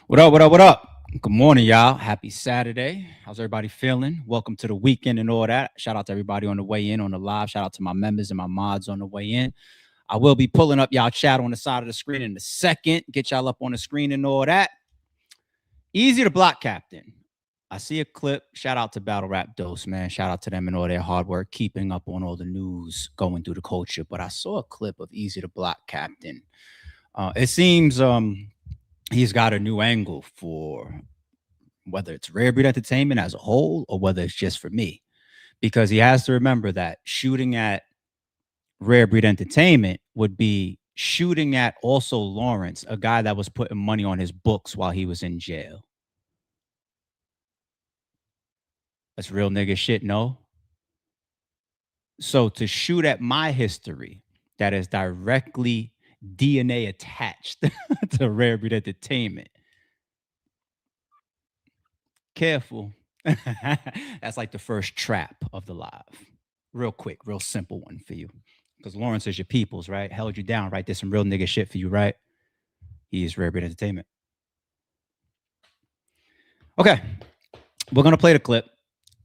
What up, what up, what up? Good morning, y'all. Happy Saturday. How's everybody feeling? Welcome to the weekend and all that. Shout out to everybody on the way in on the live. Shout out to my members and my mods on the way in. I will be pulling up y'all chat on the side of the screen in a second. Get y'all up on the screen and all that. Eazy the Block Captain. I see a clip. Shout out to Battle Rap Dose, man. Shout out to them and all their hard work, keeping up on all the news going through the culture. But I saw a clip of Eazy the Block Captain. It seems he's got a new angle for whether it's Rare Breed Entertainment as a whole or whether it's just for me. Because he has to remember that shooting at Rare Breed Entertainment would be shooting at also Lawrence, a guy that was putting money on his books while he was in jail. That's real nigga shit, no? So to shoot at my history that is directly DNA attached to Rare Breed Entertainment, careful. That's like the first trap of the live. Real quick, real simple one for you. Because Lawrence is your peoples, right? Held you down, right? Did some real nigga shit for you, right? He is Rare Breed Entertainment. Okay. We're going to play the clip.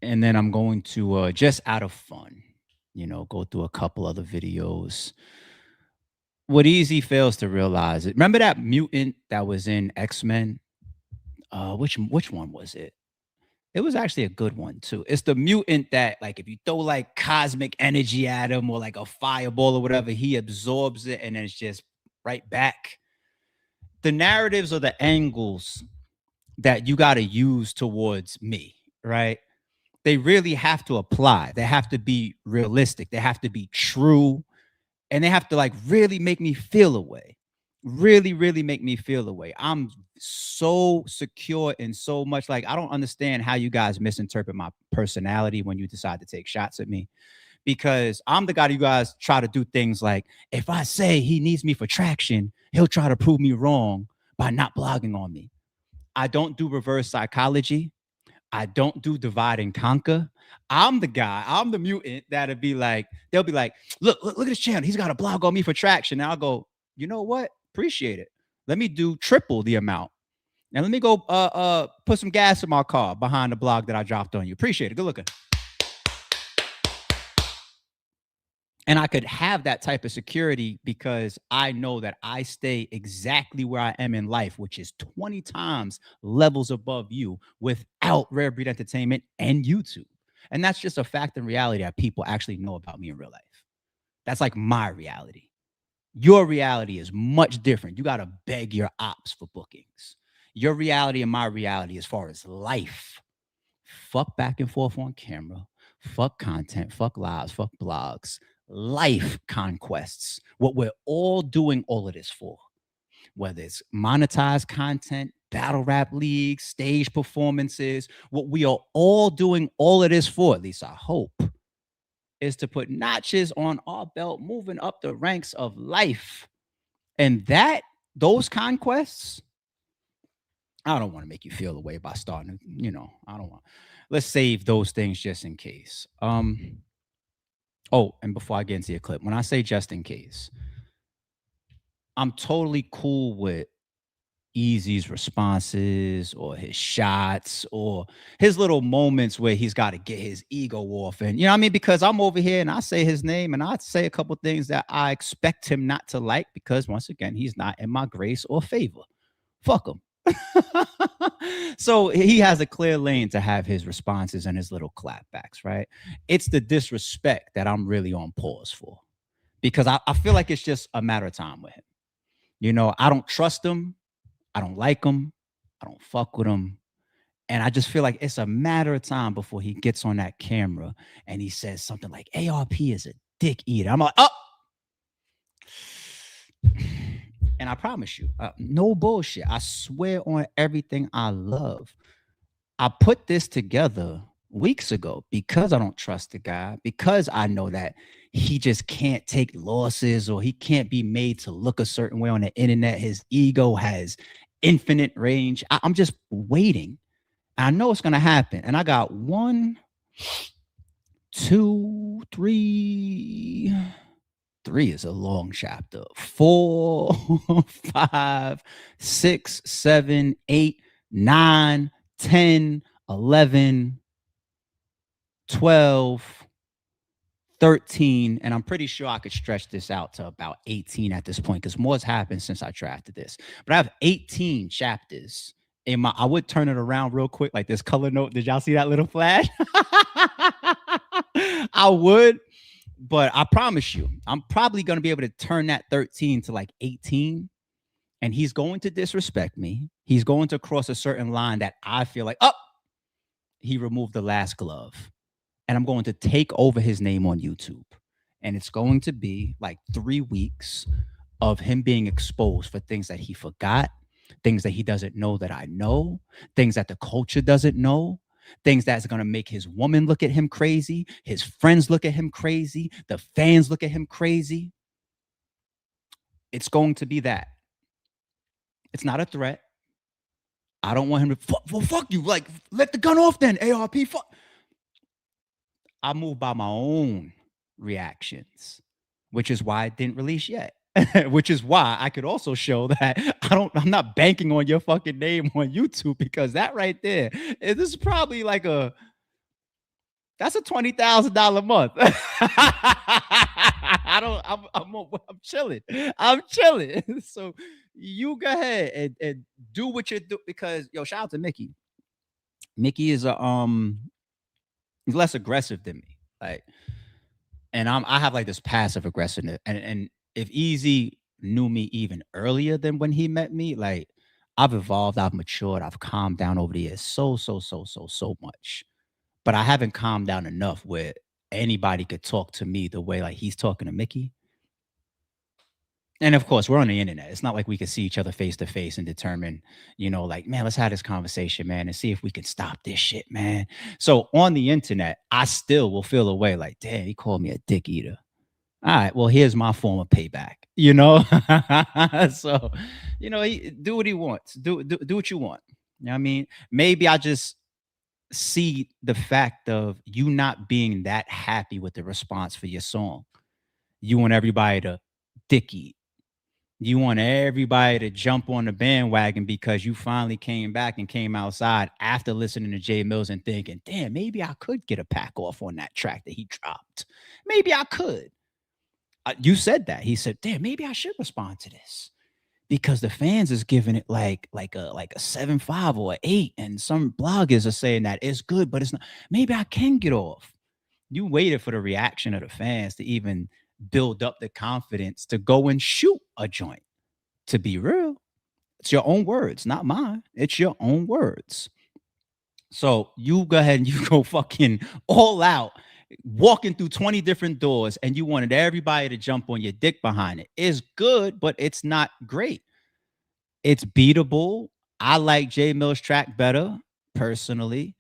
And then I'm going to, just out of fun, go through a couple other videos. What Eazy fails to realize, remember that mutant that was in X-Men? Which one was it? It was actually a good one too. It's the mutant that, like, if you throw like cosmic energy at him or like a fireball or whatever, he absorbs it and then it's just right back. The narratives or the angles that you got to use towards me, right? They really have to apply. They have to be realistic. They have to be true. And they have to like really make me feel a way. Really, really make me feel a way. I'm so secure in so much. Like, I don't understand how you guys misinterpret my personality when you decide to take shots at me. Because I'm the guy that you guys try to do things like, if I say he needs me for traction, he'll try to prove me wrong by not blogging on me. I don't do reverse psychology. I don't do divide and conquer. I'm the guy, I'm the mutant that'll be like, they'll be like, look at his channel. He's got a blog on me for traction. And I'll go, you know what? Appreciate it. Let me do triple the amount. Now let me go put some gas in my car behind the blog that I dropped on you. Appreciate it. Good looking. And I could have that type of security because I know that I stay exactly where I am in life, which is 20 times levels above you without Rare Breed Entertainment and YouTube. And that's just a fact and reality that people actually know about me in real life. That's like my reality. Your reality is much different. You got to beg your ops for bookings. Your reality and my reality as far as life. Fuck back and forth on camera. Fuck content. Fuck lives. Fuck blogs. Life conquests. What we're all doing all of this for. Whether it's monetized content, battle rap leagues, stage performances, what we are all doing all of this for, at least I hope, is to put notches on our belt, moving up the ranks of life. And those conquests, I don't want to make you feel the way by starting, I don't want. Let's save those things just in case. Oh, and before I get into your clip, when I say just in case, I'm totally cool with Eazy's responses or his shots or his little moments where he's got to get his ego off. And, you know what I mean? Because I'm over here and I say his name and I say a couple things that I expect him not to like because, once again, he's not in my grace or favor. Fuck him. So he has a clear lane to have his responses and his little clapbacks, right? It's the disrespect that I'm really on pause for because I feel like it's just a matter of time with him. I don't trust him. I don't like him. I don't fuck with him. And I just feel like it's a matter of time before he gets on that camera and he says something like ARP is a dick eater. I'm like, oh. And I promise you, no bullshit. I swear on everything I love. I put this together weeks ago because I don't trust the guy, because I know that he just can't take losses or he can't be made to look a certain way on the internet. His ego has infinite range. I'm just waiting. I know it's going to happen. And I got 1, 2, 3 3 is a long chapter. 4, 5, 6, 7, 8, 9, 10, 11, 12, 13, and I'm pretty sure I could stretch this out to about 18 at this point because more's happened since I drafted this. But I have 18 chapters in my. I would turn it around real quick, like this color note. Did y'all see that little flash? I would, but I promise you, I'm probably gonna be able to turn that 13 to like 18. And he's going to disrespect me. He's going to cross a certain line that I feel like, oh, he removed the last glove, and I'm going to take over his name on YouTube. And it's going to be like 3 weeks of him being exposed for things that he forgot, things that he doesn't know that I know, things that the culture doesn't know, things that's going to make his woman look at him crazy, his friends look at him crazy, the fans look at him crazy. It's going to be that. It's not a threat. I don't want him to, well, fuck you. Like, let the gun off then, ARP. Fuck. I move by my own reactions, which is why it didn't release yet. Which is why I could also show that I'm not banking on your fucking name on YouTube, because that right there, this is probably like that's a $20,000 month. I'm chilling. I'm chilling. So you go ahead and do what you do, because yo, shout out to Mickey. Mickey is he's less aggressive than me. Like, and I have like this passive aggressiveness. And if Easy knew me even earlier than when he met me, like I've evolved, I've matured, I've calmed down over the years so much. But I haven't calmed down enough where anybody could talk to me the way like he's talking to Mickey. And of course, we're on the internet. It's not like we could see each other face to face and determine, like, man, let's have this conversation, man, and see if we can stop this shit, man. So on the internet, I still will feel away like, damn, he called me a dick eater. All right, well, here's my form of payback, So, do what he wants. Do what you want. You know what I mean? Maybe I just see the fact of you not being that happy with the response for your song. You want everybody to dick eat. You want everybody to jump on the bandwagon because you finally came back and came outside after listening to Jay Mills and thinking, damn, maybe I could get a pack off on that track that he dropped. Maybe I could. You said that. He said, damn, maybe I should respond to this because the fans is giving it like a 7.5 or an 8, and some bloggers are saying that it's good, but it's not. Maybe I can get off. You waited for the reaction of the fans to even build up the confidence to go and shoot a joint. To be real, it's your own words, not mine. It's your own words. So you go ahead and you go fucking all out, walking through 20 different doors, and you wanted everybody to jump on your dick behind it. It's good, but it's not great. It's beatable. I like Jay Mill's track better personally.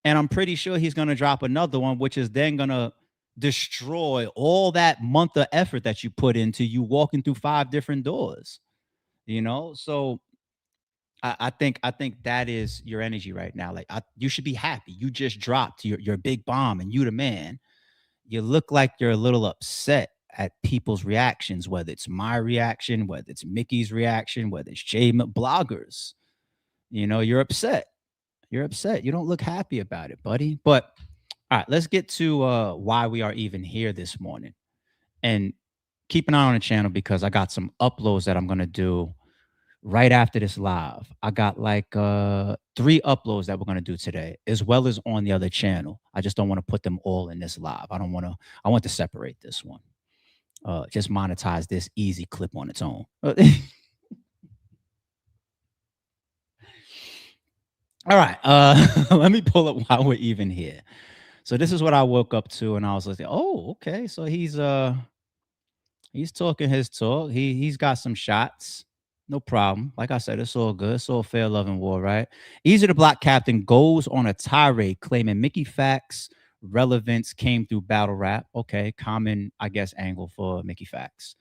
And I'm pretty sure he's going to drop another one, which is then going to destroy all that month of effort that you put into you walking through 5 different doors. So I think that is your energy right now. Like you should be happy. You just dropped your big bomb, and you the man. You look like you're a little upset at people's reactions, whether it's my reaction, whether it's Mickey's reaction, whether it's bloggers. You're upset. You're upset. You don't look happy about it, buddy. But all right, let's get to why we are even here this morning. And keep an eye on the channel because I got some uploads that I'm gonna do right after this live. I got like 3 uploads that we're gonna do today, as well as on the other channel. I just don't want to put them all in this live. I want to separate this one. Just monetize this easy clip on its own. All right. Let me pull up why we're even here. So this is what I woke up to, and I was like, oh, okay. So he's talking his talk. He's got some shots. No problem. Like I said, it's all good. It's all fair, love, and war, right? Eazy the Block Captain goes on a tirade claiming Mickey Facts relevance came through battle rap. Okay, common, I guess, angle for Mickey Facts.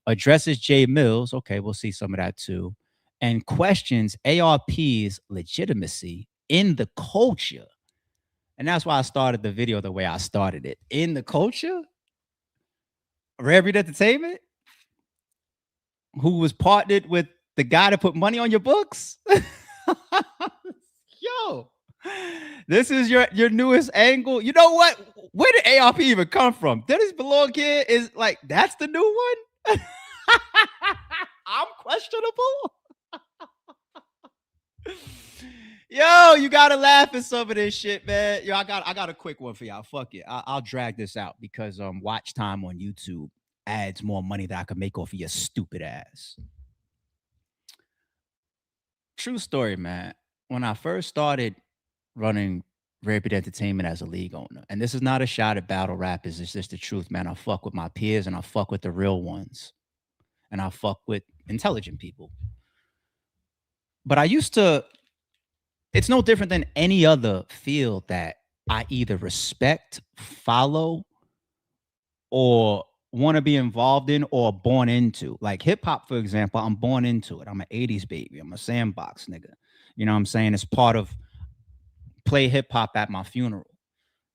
Addresses Jay Mills. Okay, we'll see some of that too. And questions ARP's legitimacy in the culture. And that's why I started the video the way I started it. In the culture? Rare Breed Entertainment, who was partnered with the guy that put money on your books. Yo, this is your newest angle. You know what? Where did ARP even come from? Dennis Belong here is like that's the new one. I'm questionable. Yo, you gotta laugh at some of this shit, man. Yo, I got a quick one for y'all. Fuck it, I'll drag this out because watch time on YouTube adds more money that I could make off of your stupid ass. True story, man. When I first started running Rapid Entertainment as a league owner, and this is not a shot at battle rappers, it's just the truth, man. I fuck with my peers and I fuck with the real ones, and I fuck with intelligent people. But I used to it's no different than any other field that I either respect, follow, or want to be involved in or born into. Like hip hop, for example, I'm born into it. I'm an 80s baby. I'm a sandbox nigga. You know what I'm saying? It's part of play hip hop at my funeral.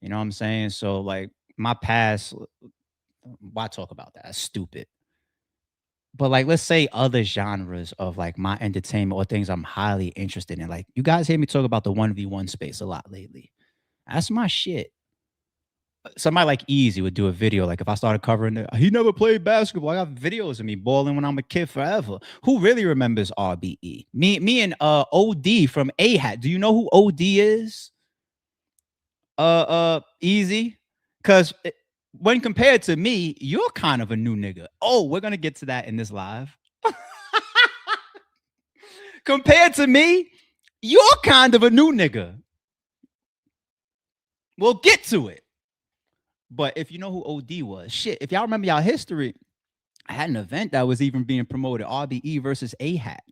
You know what I'm saying? So like my past, why talk about that? That's stupid. But like let's say other genres of like my entertainment or things I'm highly interested in. Like you guys hear me talk about the 1v1 space a lot lately. That's my shit. Somebody like Easy would do a video. Like if I started covering it, he never played basketball. I got videos of me balling when I'm a kid forever. Who really remembers RBE? Me and OD from A Hat. Do you know who OD is? Easy. Cause when compared to me, you're kind of a new nigga. Oh, we're gonna get to that in this live. Compared to me, you're kind of a new nigga. We'll get to it. But if you know who OD was, shit, if y'all remember y'all history, I had an event that was even being promoted, RBE versus A Hat.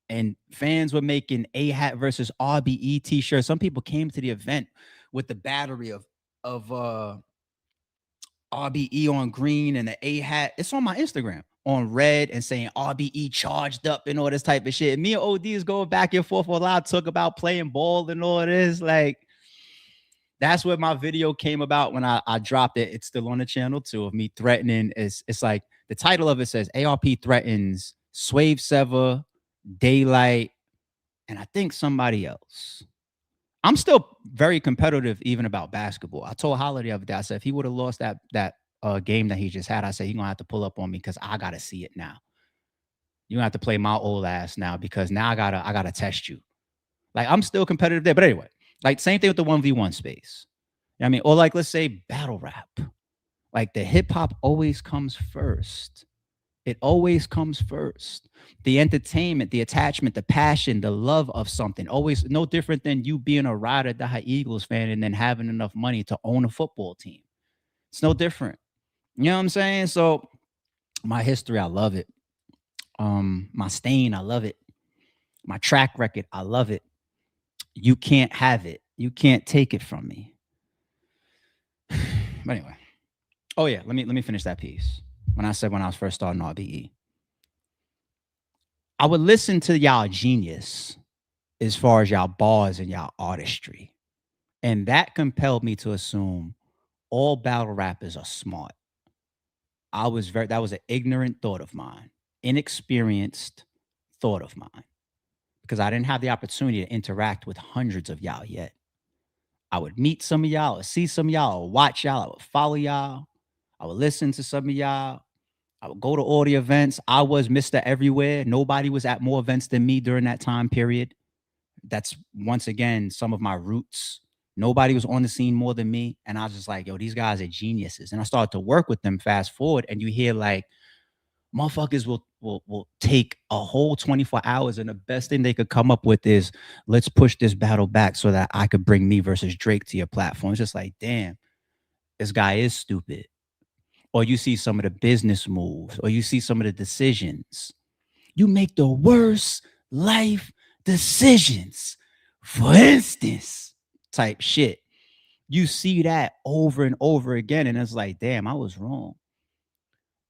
And fans were making A Hat versus RBE t-shirts. Some people came to the event with the battery of RBE on green and the A Hat. It's on my Instagram on red and saying RBE charged up and all this type of shit. And me and OD is going back and forth for a lot of talk about playing ball and all this. Like, that's what my video came about when I dropped it. It's still on the channel too of me threatening. It's like the title of it says ARP threatens Swave Sever, Daylight, and I think somebody else. I'm still very competitive even about basketball. I told Holiday the other day, I said if he would have lost that game that he just had, I said he's gonna have to pull up on me because I gotta see it now. You're gonna have to play my old ass now because now I gotta test you. Like I'm still competitive there. But anyway, like same thing with the 1v1 space. I mean, or like let's say battle rap. Like the hip hop always comes first. It always comes first. The entertainment, the attachment, the passion, the love of something. Always no different than you being a ride or die Eagles fan and then having enough money to own a football team. It's no different. You know what I'm saying? So my history, I love it. My stain, I love it. My track record, I love it. You can't have it. You can't take it from me. But anyway. Oh yeah, let me finish that piece. When I said when I was first starting RBE, I would listen to y'all genius as far as y'all bars and y'all artistry. And that compelled me to assume all battle rappers are smart. That was an ignorant thought of mine, inexperienced thought of mine, because I didn't have the opportunity to interact with hundreds of y'all yet. I would meet some of y'all, or see some of y'all, or watch y'all, I would follow y'all, I would listen to some of y'all. I would go to all the events. I was Mr. Everywhere. Nobody was at more events than me during that time period. That's once again some of my roots. Nobody was on the scene more than me. And I was just like, yo, these guys are geniuses. And I started to work with them fast forward. And you hear like motherfuckers will take a whole 24 hours. And the best thing they could come up with is let's push this battle back so that I could bring me versus Drake to your platform. It's just like, damn, this guy is stupid. Or you see some of the business moves, or you see some of the decisions. You make the worst life decisions. For instance, type shit. You see that over and over again, and it's like, damn, I was wrong.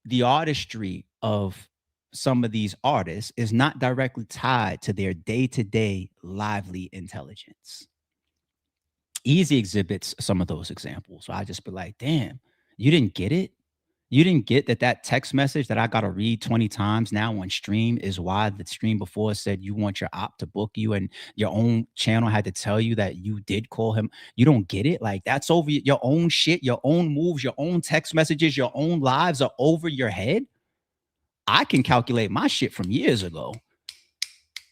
The artistry of some of these artists is not directly tied to their day-to-day lively intelligence. Easy exhibits some of those examples. So I just be like, damn, you didn't get it? You didn't get that text message that I gotta read 20 times now on stream is why the stream before said you want your op to book you, and your own channel had to tell you that you did call him. You don't get it? Like, that's over your own shit, your own moves, your own text messages, your own lives are over your head. I can calculate my shit from years ago.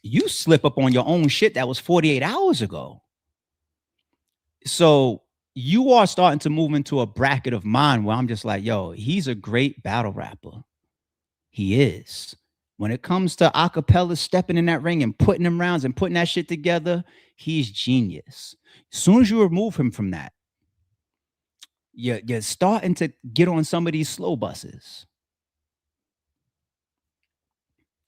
You slip up on your own shit that was 48 hours ago. So you are starting to move into a bracket of mine where I'm just like, yo, he's a great battle rapper. He is. When it comes to acapella, stepping in that ring and putting them rounds and putting that shit together, he's genius. As soon as you remove him from that, you're starting to get on some of these slow buses.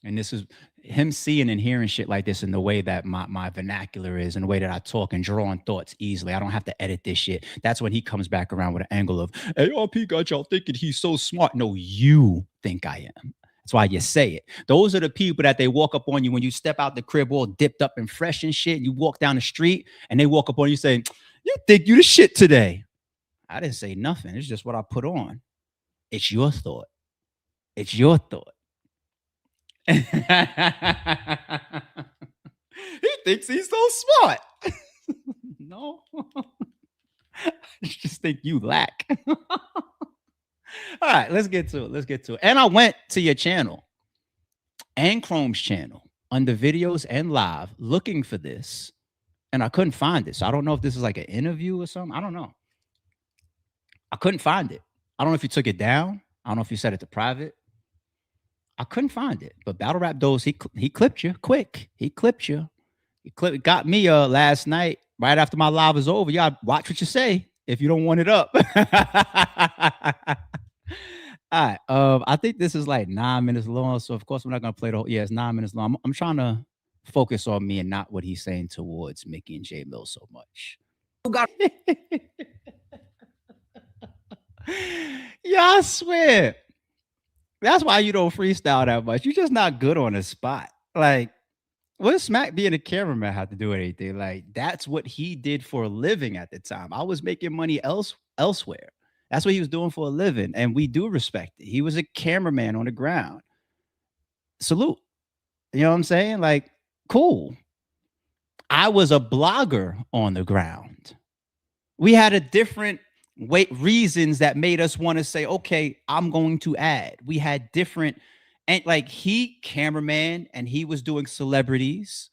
And this is him seeing and hearing shit like this in the way that my vernacular is, and the way that I talk and draw on thoughts easily. I don't have to edit this shit. That's when he comes back around with an angle of, hey, RP got y'all thinking he's so smart. No, you think I am. That's why you say it. Those are the people that they walk up on you when you step out the crib all dipped up and fresh and shit. And you walk down the street and they walk up on you saying, you think you the shit today. I didn't say nothing. It's just what I put on. It's your thought. It's your thought. He thinks he's so smart. No. I just think you lack. All right, let's get to it. And I went to your channel and Chrome's channel under videos and live looking for this, and I couldn't find it. So I don't know if this is like an interview or something. I don't know. I couldn't find it. I don't know if you took it down. I don't know if you set it to private. I couldn't find it. But Battle Rap Dose, he clipped you quick. He clipped you. Got me last night right after my live was over. Y'all watch what you say if you don't want it up. All right. I think this is like 9 minutes long. So of course we're not gonna play the whole. Yeah, it's 9 minutes long. I'm trying to focus on me and not what he's saying towards Mickey and J Mill so much. Yeah, I swear. That's why you don't freestyle that much. You're just not good on the spot. Like, what does Smack being a cameraman have to do with anything? Like, that's what he did for a living at the time. I was making money elsewhere. That's what he was doing for a living, and we do respect it. He was a cameraman on the ground. Salute. You know what I'm saying? Like, cool. I was a blogger on the ground. We had a different reasons that made us want to say, okay, I'm going to add. We had different, and like he cameraman and he was doing celebrities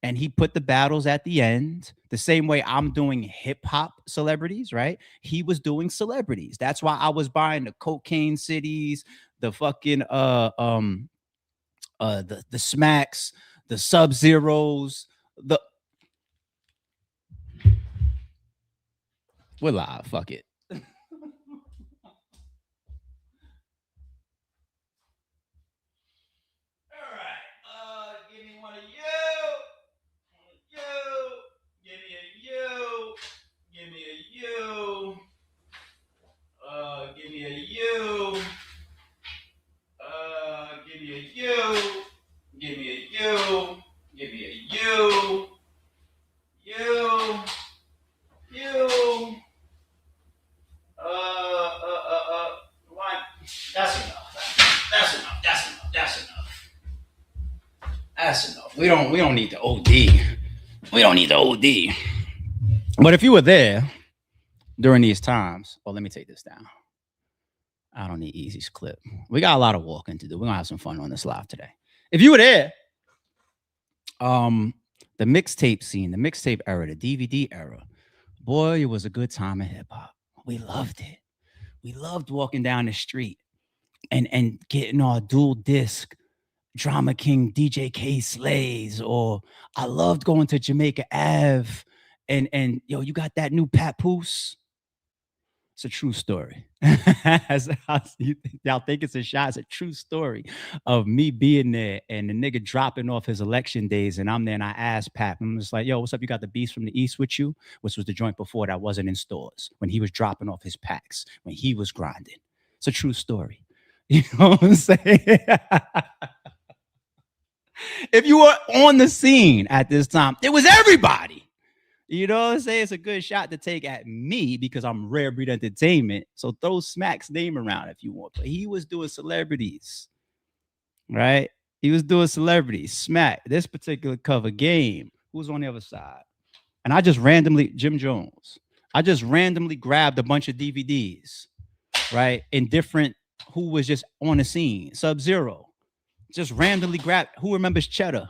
and he put the battles at the end the same way I'm doing hip hop celebrities, right? He was doing celebrities. That's why I was buying the Cocaine Cities, the fucking the Smacks, the Sub-Zeros, the we're live, fuck it. All right, give me one of you. Give me a you. Give me a you. Give me a you. Give me a you. Give me a you. Give me a you. You. You. One. That's enough. That's enough. That's enough. That's enough. That's enough. We don't need the OD. We don't need the OD. But if you were there during these times, well, let me take this down. I don't need Eazy's clip. We got a lot of walking to do. We're gonna have some fun on this live today. If you were there, the mixtape scene, the mixtape era, the DVD era, boy, it was a good time in hip hop. We loved it. We loved walking down the street and getting our dual disc Drama King DJ K Slays, or I loved going to Jamaica Ave and yo, you got that new Papoose? It's a true story. Y'all think it's a shot? It's a true story of me being there and the nigga dropping off his election days, and I'm there and I asked Pat, I'm just like, yo, what's up? You got the Beast from the East with you? Which was the joint before that wasn't in stores, when he was dropping off his packs, when he was grinding. It's a true story. You know what I'm saying? If you were on the scene at this time, it was everybody. You know what I'm saying? It's a good shot to take at me because I'm Rare Breed Entertainment. So throw Smack's name around if you want. But he was doing celebrities, right? He was doing celebrities. Smack, this particular cover game. Who's on the other side? And I just randomly, Jim Jones. I just randomly grabbed a bunch of DVDs, right? In different, who was just on the scene. Sub-Zero. Just randomly grabbed, who remembers Cheddar?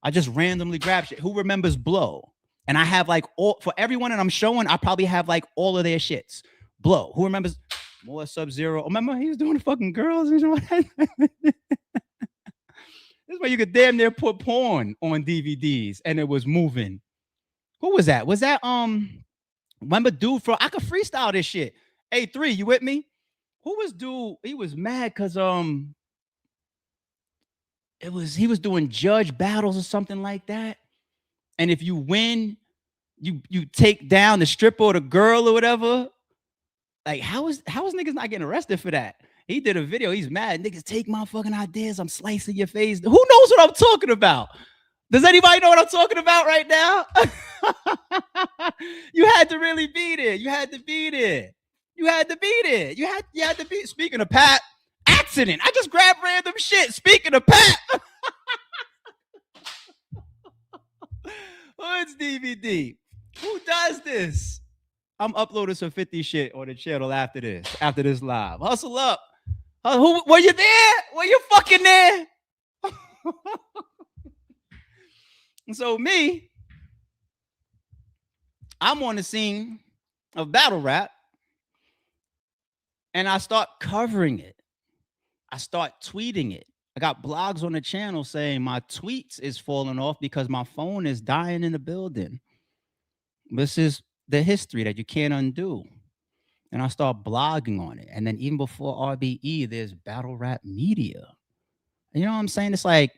I just randomly grabbed shit. Who remembers Blow? And I have like all, for everyone that I'm showing, I probably have like all of their shits. Blow. Who remembers more Sub-Zero? Remember he was doing the fucking girls and shit. This is why you could damn near put porn on DVDs and it was moving. Who was that? Was that remember dude from I could freestyle this shit. A3, you with me? Who was dude? He was mad because it was he was doing judge battles or something like that. And if you win, you take down the stripper or the girl or whatever. Like, how is niggas not getting arrested for that? He did a video. He's mad. Niggas take my fucking ideas. I'm slicing your face. Who knows what I'm talking about? Does anybody know what I'm talking about right now? You had to really be there. You had to be there. You had to be there. You had to be. Speaking of Pat, accident. I just grabbed random shit. Speaking of Pat. Hood's DVD. Who does this? I'm uploading some 50 shit on the channel after this live. Hustle up. Who were you there? Were you fucking there? So me, I'm on the scene of battle rap and I start covering it. I start tweeting it. I got blogs on the channel saying my tweets is falling off because my phone is dying in the building. This is the history that you can't undo. And I start blogging on it. And then even before RBE, there's battle rap media. You know what I'm saying? It's like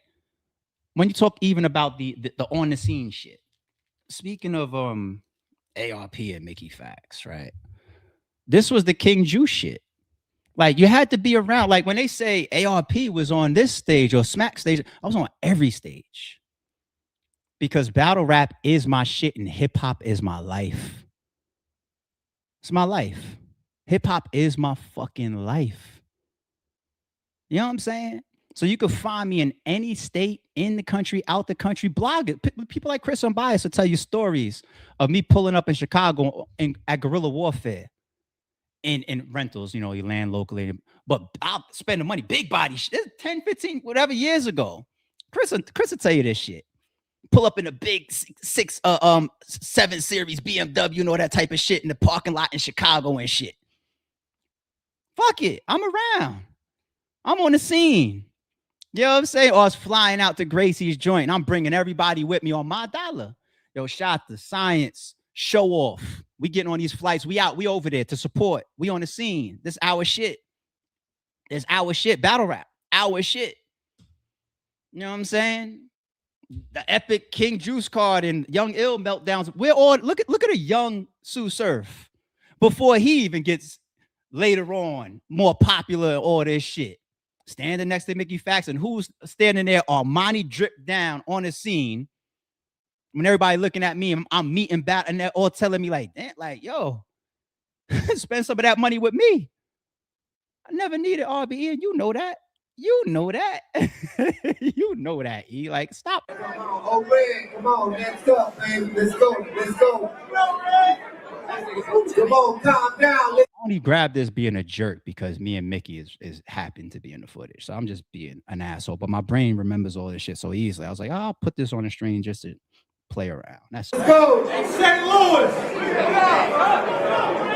when you talk even about the on the scene shit. Speaking of ARP and Mickey Facts, right? This was the King Juice shit. Like you had to be around. Like when they say ARP was on this stage or Smack stage, I was on every stage. Because battle rap is my shit and hip hop is my life. It's my life. Hip hop is my fucking life. You know what I'm saying? So you could find me in any state, in the country, out the country, blog it. People like Chris Unbiased will tell you stories of me pulling up in Chicago at guerrilla warfare in rentals. You know, you land locally, but I'll spend the money, big body shit, 10, 15, whatever years ago. Chris will tell you this shit. Pull up in a big 7 Series BMW, you know, that type of shit in the parking lot in Chicago and shit. Fuck it. I'm around. I'm on the scene. You know what I'm saying? Or I was flying out to Gracie's joint and I'm bringing everybody with me on my dollar. Yo, shot the science, show off. We getting on these flights. We out. We over there to support. We on the scene. This our shit. This our shit. Battle rap. Our shit. You know what I'm saying? The epic King Juice card and Young Ill meltdowns. We're all look at a young Sue Surf before he even gets later on more popular and all this shit. Standing next to Mickey Facts and who's standing there? Armani drip down on the scene. When everybody looking at me, I'm meeting back and they're all telling me like, damn, like, yo, spend some of that money with me. I never needed RBE and you know that. You know that. You know that. E like stop. Oh, Red, come on, next up, man. Let's go. Come on, calm down. I only grabbed this being a jerk because me and Mickey is happened to be in the footage. So I'm just being an asshole. But my brain remembers all this shit so easily. I was like, oh, I'll put this on the stream just to play around. Let's go. St. Louis.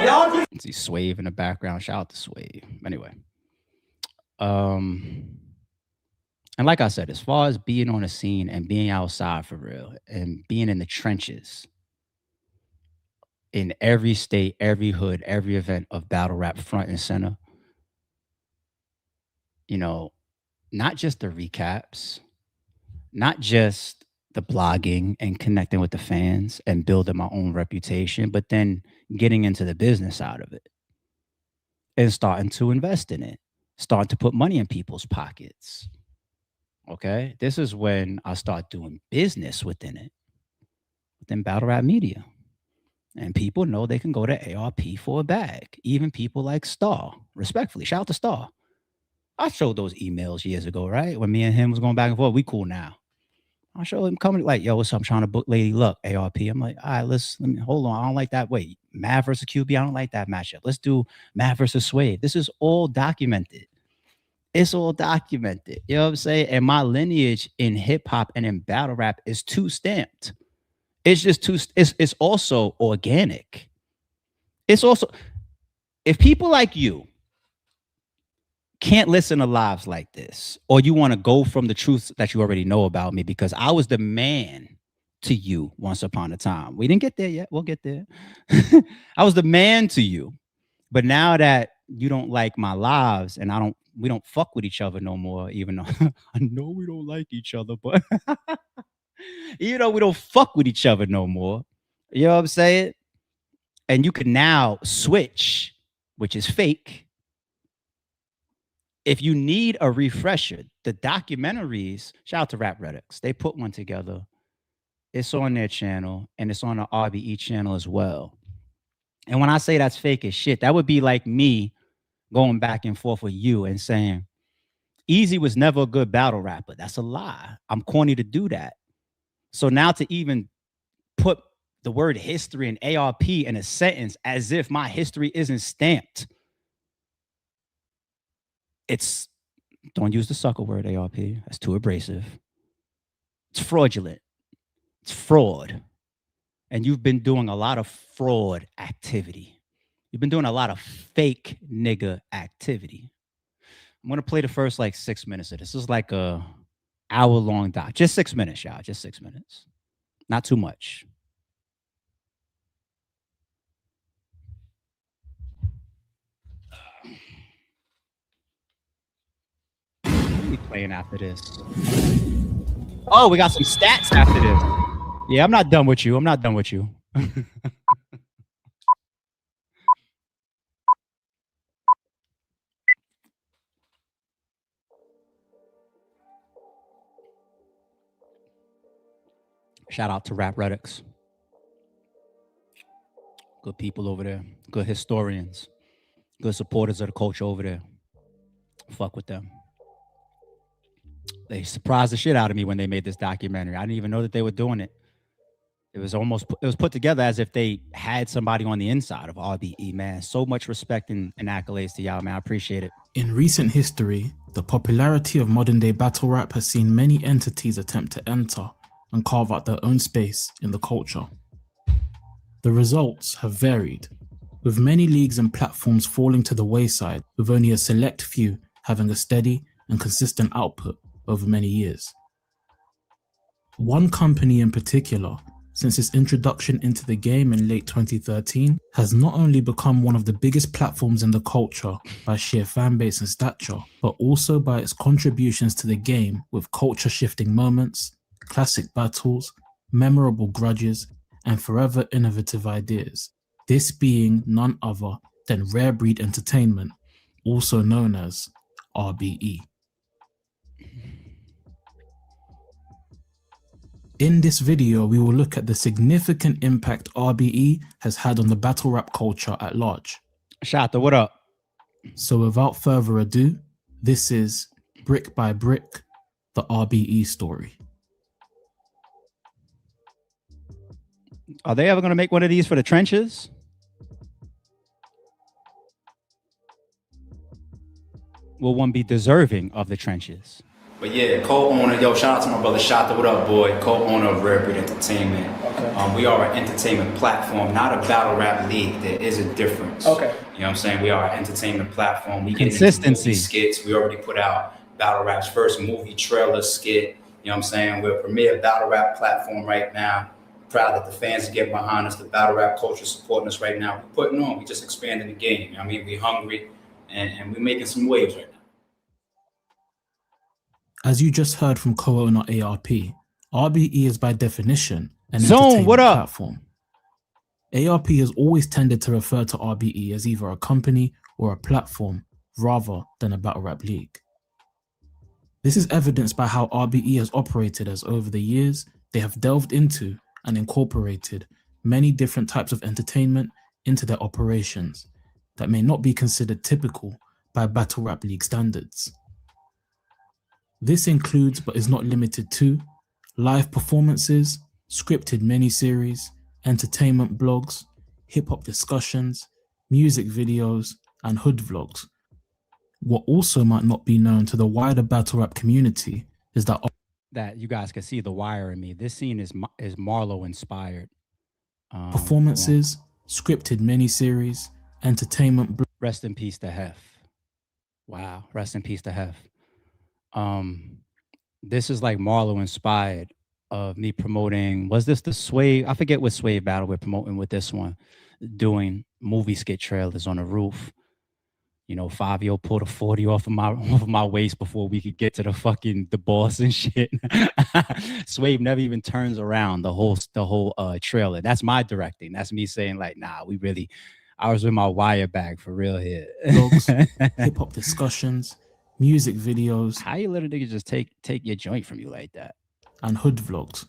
Y'all just see Swave in the background. Shout out to Swave. Anyway. And like I said, as far as being on the scene and being outside for real and being in the trenches in every state, every hood, every event of battle rap front and center, you know, not just the recaps, not just the blogging and connecting with the fans and building my own reputation, but then getting into the business side of it and starting to invest in it. Start to put money in people's pockets. Okay. This is when I start doing business within it, within battle rap media. And people know they can go to ARP for a bag. Even people like Star, respectfully. Shout out to Star. I showed those emails years ago, right? When me and him was going back and forth. We cool now. I showed him coming like, yo, what's up? I'm trying to book Lady Luck, ARP. I'm like, all right, let me hold on. I don't like that. Wait, Mav versus QB. I don't like that matchup. Let's do Mav versus Sway. This is all documented. It's all documented. You know what I'm saying? And my lineage in hip hop and in battle rap is too stamped. It's just too, it's also organic. It's also, if people like you can't listen to lives like this, or you want to go from the truth that you already know about me, because I was the man to you once upon a time. We didn't get there yet. We'll get there. I was the man to you. But now that you don't like my lives and we don't fuck with each other no more, even though I know we don't like each other, but even though we don't fuck with each other no more, you know what I'm saying? And you can now switch, which is fake. If you need a refresher, the documentaries, shout out to Rap Redux, they put one together. It's on their channel and it's on the RBE channel as well. And when I say that's fake as shit, that would be like me going back and forth with you and saying, Eazy was never a good battle rapper. That's a lie. I'm corny to do that. So now to even put the word history and ARP in a sentence as if my history isn't stamped, it's, don't use the sucker word ARP. That's too abrasive. It's fraudulent. It's fraud. And you've been doing a lot of fraud activity. You've been doing a lot of fake nigga activity. I'm gonna play the first like 6 minutes of this. This is like a hour-long doc. Just 6 minutes, y'all. Just 6 minutes. Not too much. What are we playing after this? Oh, we got some stats after this. Yeah, I'm not done with you. I'm not done with you. Shout out to Rap Redux. Good people over there. Good historians. Good supporters of the culture over there. Fuck with them. They surprised the shit out of me when they made this documentary. I didn't even know that they were doing it. It was put together as if they had somebody on the inside of RBE, man. So much respect and accolades to y'all, man. I appreciate it. In recent history, the popularity of modern day battle rap has seen many entities attempt to enter and carve out their own space in the culture. The results have varied, with many leagues and platforms falling to the wayside, with only a select few having a steady and consistent output over many years. One company in particular, since its introduction into the game in late 2013, has not only become one of the biggest platforms in the culture by sheer fanbase and stature, but also by its contributions to the game with culture-shifting moments, classic battles, memorable grudges, and forever innovative ideas. This being none other than Rare Breed Entertainment, also known as RBE. In this video, we will look at the significant impact RBE has had on the battle rap culture at large. Shata, what up? So without further ado, this is Brick by Brick, the RBE story. Are they ever going to make one of these for the trenches? Will one be deserving of the trenches? But yeah, co-owner, yo, shout out to my brother Shata, what up, boy? Co-owner of Rare Breed Entertainment. Okay. We are an entertainment platform, not a battle rap league. There is a difference. Okay. You know what I'm saying? We are an entertainment platform. We get Consistency. Into skits. We already put out battle rap's first movie trailer skit. You know what I'm saying? We're a premier battle rap platform right now. Proud that the fans are getting behind us. The battle rap culture supporting us right now. We're putting on. We just expanding the game. You know what I mean? We're hungry and we're making some waves right now. As you just heard from co-owner ARP, RBE is by definition an Zone, entertainment what up? platform. ARP has always tended to refer to RBE as either a company or a platform rather than a battle rap league. This is evidenced by how RBE has operated, as over the years they have delved into and incorporated many different types of entertainment into their operations that may not be considered typical by battle rap league standards. This includes, but is not limited to, live performances, scripted miniseries, entertainment blogs, hip-hop discussions, music videos, and hood vlogs. What also might not be known to the wider battle rap community is that you guys can see the wire in me. This scene is Marlo inspired. performances, scripted miniseries, entertainment Rest in peace to Hef. Wow, rest in peace to Hef. This is like Marlo inspired of me promoting. Was this the Sway? I forget what Sway battle we're promoting with this one. Doing movie skit trailers on the roof. You know, Fabio pulled a 40 off of my waist before we could get to the boss and shit. Swave never even turns around the whole trailer. That's my directing. That's me saying like, nah, I was with my wire bag for real here. blogs, hip hop discussions, music videos. How you let a nigga just take your joint from you like that? And hood vlogs.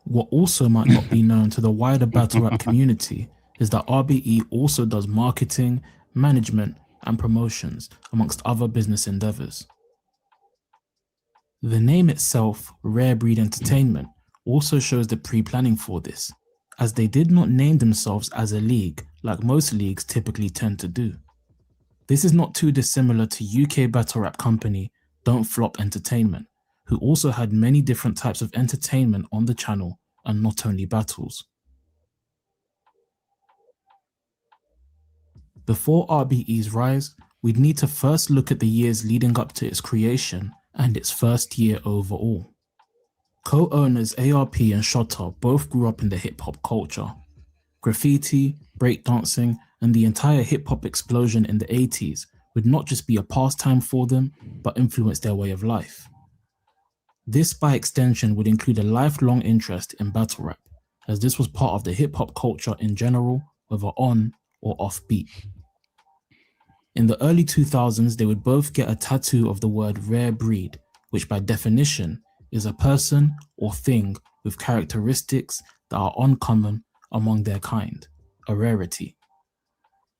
What also might not be known to the wider battle rap community is that RBE also does marketing, management, and promotions, amongst other business endeavors. The name itself, Rare Breed Entertainment, also shows the pre-planning for this, as they did not name themselves as a league like most leagues typically tend to do. This is not too dissimilar to UK battle rap company Don't Flop Entertainment, who also had many different types of entertainment on the channel and not only battles. Before RBE's rise, we'd need to first look at the years leading up to its creation and its first year overall. Co-owners ARP and Shotta both grew up in the hip-hop culture. Graffiti, breakdancing, and the entire hip-hop explosion in the 80s would not just be a pastime for them, but influence their way of life. This by extension would include a lifelong interest in battle rap, as this was part of the hip-hop culture in general, whether on or off beat. In the early 2000s, they would both get a tattoo of the word rare breed, which by definition is a person or thing with characteristics that are uncommon among their kind, a rarity.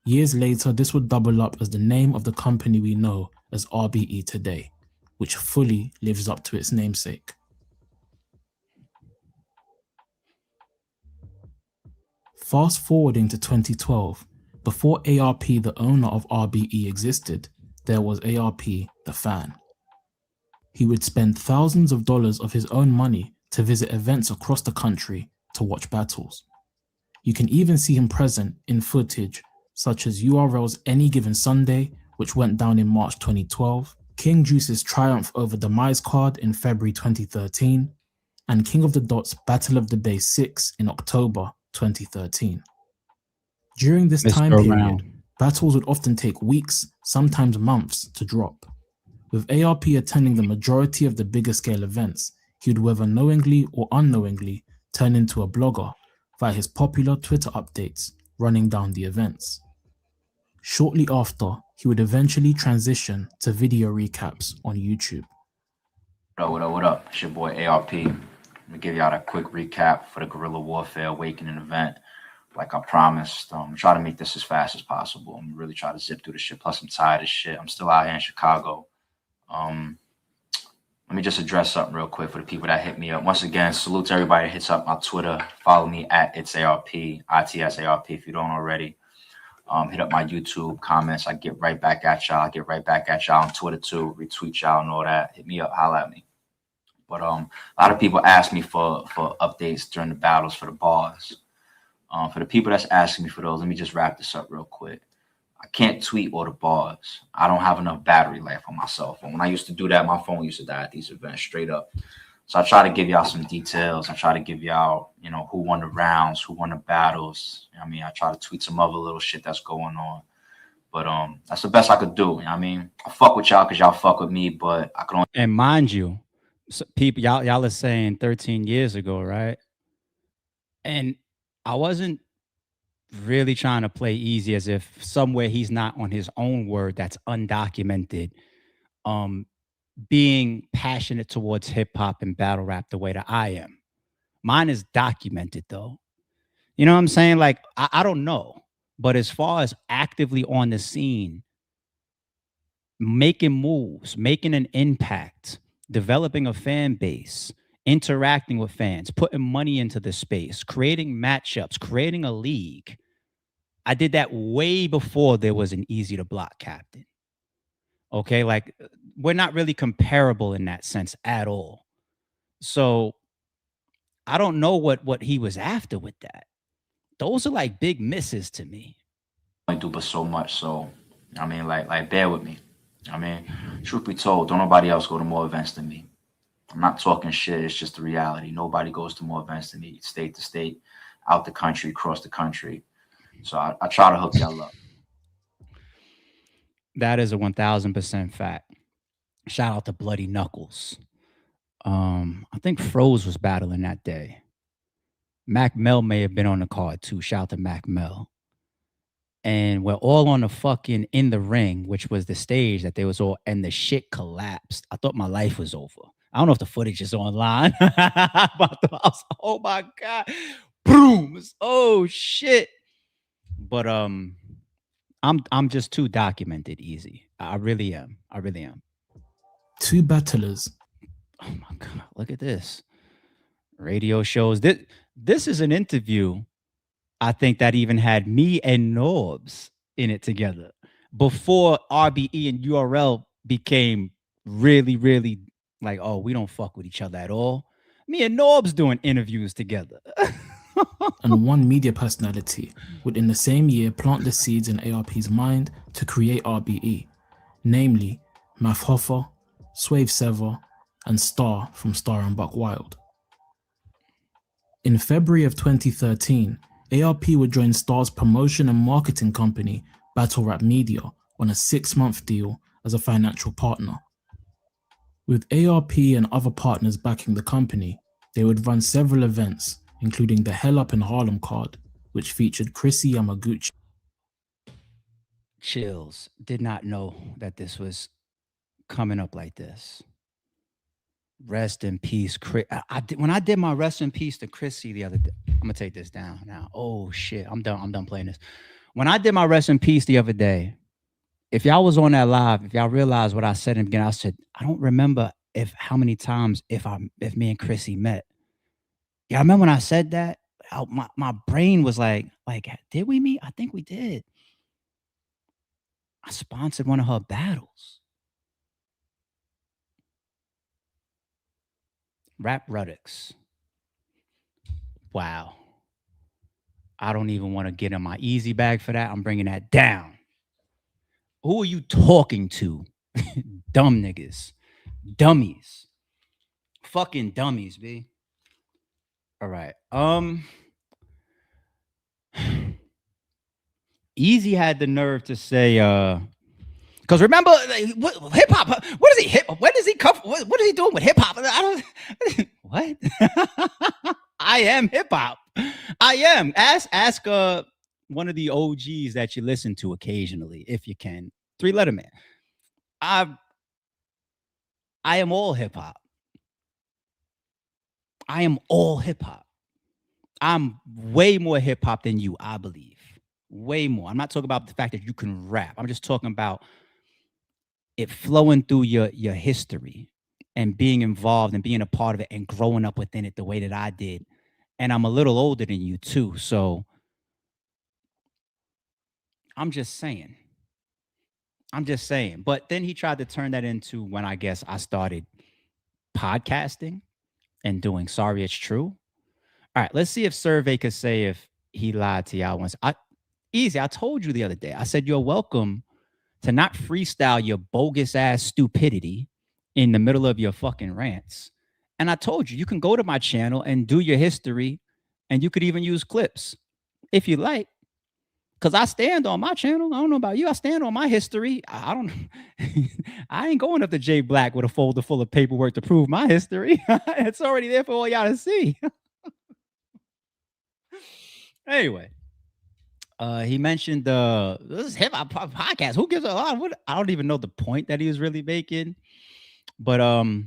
Years later, this would double up as the name of the company we know as RBE today, which fully lives up to its namesake. Fast forwarding to 2012, before ARP, the owner of RBE, existed, there was ARP, the fan. He would spend thousands of dollars of his own money to visit events across the country to watch battles. You can even see him present in footage such as URL's Any Given Sunday, which went down in March 2012, King Juice's triumph over Demise card in February 2013, and King of the Dots Battle of the Bay 6 in October 2013. During this time period, battles would often take weeks, sometimes months, to drop. With ARP attending the majority of the bigger scale events, he would whether knowingly or unknowingly turn into a blogger via his popular Twitter updates running down the events. Shortly after, he would eventually transition to video recaps on YouTube. What up? It's your boy ARP. I'm gonna give y'all a quick recap for the Guerrilla Warfare Awakening event. Like I promised, try to make this as fast as possible. I'm really trying to zip through the shit. Plus, I'm tired of shit. I'm still out here in Chicago. Let me just address something real quick for the people that hit me up. Once again, salute to everybody that hits up my Twitter. Follow me at itsARP, ITSARP if you don't already. Hit up my YouTube comments. I get right back at y'all. I get right back at y'all on Twitter too. Retweet y'all and all that. Hit me up, holla at me. But a lot of people ask me for updates during the battles for the bars. For the people that's asking me for those, let me just wrap this up real quick. I can't tweet all the bars. I don't have enough battery life on my cell phone. When I used to do that, my phone used to die at these events straight up. So I try to give y'all some details. I try to give y'all, who won the rounds, who won the battles. I try to tweet some other little shit that's going on. But that's the best I could do. I fuck with y'all because y'all fuck with me, but I can only. And mind you, so people, y'all are saying 13 years ago, right? And I wasn't really trying to play easy as if somewhere he's not on his own word that's undocumented, being passionate towards hip hop and battle rap the way that I am. Mine is documented though. You know what I'm saying? Like, I don't know. But as far as actively on the scene, making moves, making an impact, developing a fan base, interacting with fans, putting money into the space, creating matchups, creating a league. I did that way before there was an Eazy the Block Captain. Okay, like we're not really comparable in that sense at all. So I don't know what he was after with that. Those are like big misses to me. I do but so much. So I mean, like bear with me. I mean, truth be told, don't nobody else go to more events than me. I'm not talking shit. It's just the reality. Nobody goes to more events than me, state to state, out the country, across the country. So I try to hook y'all up. That is a 1000% fact. Shout out to Bloody Knuckles. I think Froze was battling that day. Mac Mel may have been on the card too. Shout out to Mac Mel. And we're all on the fucking in the ring, which was the stage that they was all, and the shit collapsed. I thought my life was over. I don't know if the footage is online. But I was, oh my god, brooms. Oh shit. But I'm just too documented, Easy. I really am. I really am. Two battlers. Oh my god, look at this. Radio shows. This is an interview, I think, that even had me and Norbs in it together before RBE and URL became really, really like, oh, we don't fuck with each other at all. Me and Norbs doing interviews together. And one media personality would in the same year plant the seeds in ARP's mind to create RBE, namely Math Hoffer, Swave Sever, and Star from Star and Buck Wild. In February of 2013, ARP would join Star's promotion and marketing company, Battle Rap Media, on a 6-month deal as a financial partner. With ARP and other partners backing the company, they would run several events, including the Hell Up in Harlem card, which featured Chrissy Yamaguchi. Chills. Did not know that this was coming up like this. Rest in peace, Chris. When I did my rest in peace to Chrissy the other day, I'm gonna take this down now. Oh shit, I'm done. I'm done playing this. When I did my rest in peace the other day, if y'all was on that live, if y'all realized what I said in the beginning, I said I don't remember if how many times if me and Chrissy met. Yeah, I remember when I said that. My brain was like, did we meet? I think we did. I sponsored one of her battles. Rap Ruddix. Wow. I don't even want to get in my easy bag for that. I'm bringing that down. Who are you talking to? Dumb niggas. Dummies. Fucking dummies, B. All right. Easy had the nerve to say, because remember, hip hop. What is he? Where does he come from? What is he doing with hip hop? I don't. What? I am hip hop. I am. Ask one of the OGs that you listen to occasionally, if you can. 3-Letter Man. I am all hip hop. I am all hip hop. I'm way more hip hop than you, I believe. Way more. I'm not talking about the fact that you can rap. I'm just talking about it flowing through your history and being involved and being a part of it and growing up within it the way that I did. And I'm a little older than you too. So I'm just saying. But then he tried to turn that into when I guess I started podcasting and doing Sorry It's True. All right, let's see if Survey could say if he lied to y'all once. Easy, I told you the other day. I said you're welcome to not freestyle your bogus ass stupidity in the middle of your fucking rants. And I told you can go to my channel and do your history, and you could even use clips if you like. Because I stand on my channel. I don't know about you. I stand on my history. I don't. I ain't going up to Jay Black with a folder full of paperwork to prove my history. It's already there for all y'all to see. Anyway, he mentioned this is hip hop podcast. Who gives a lot? I don't even know the point that he was really making. But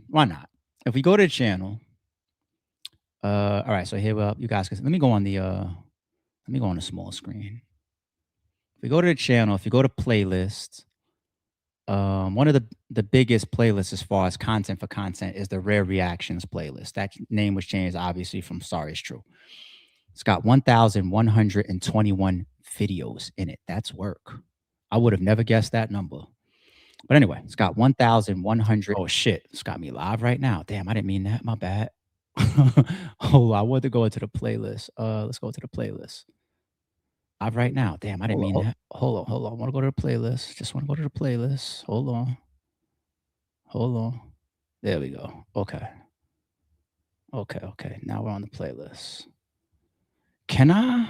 why not? If we go to the channel, all right. So here, you guys, let me go on the Let me go on a small screen. If we go to the channel, if you go to playlists, one of the biggest playlists as far as content for content is the Rare Reactions playlist. That name was changed, obviously, from Sorry It's True. It's got 1,121 videos in it. That's work. I would have never guessed that number. But anyway, it's got 1,100. Oh, shit. It's got me live right now. Damn, I didn't mean that. My bad. Oh, I wanted to go into the playlist. Let's go to the playlist. Live right now. Damn, I didn't mean that. Hold on. I want to go to the playlist. Just want to go to the playlist. Hold on. There we go. Okay. Now we're on the playlist. Can I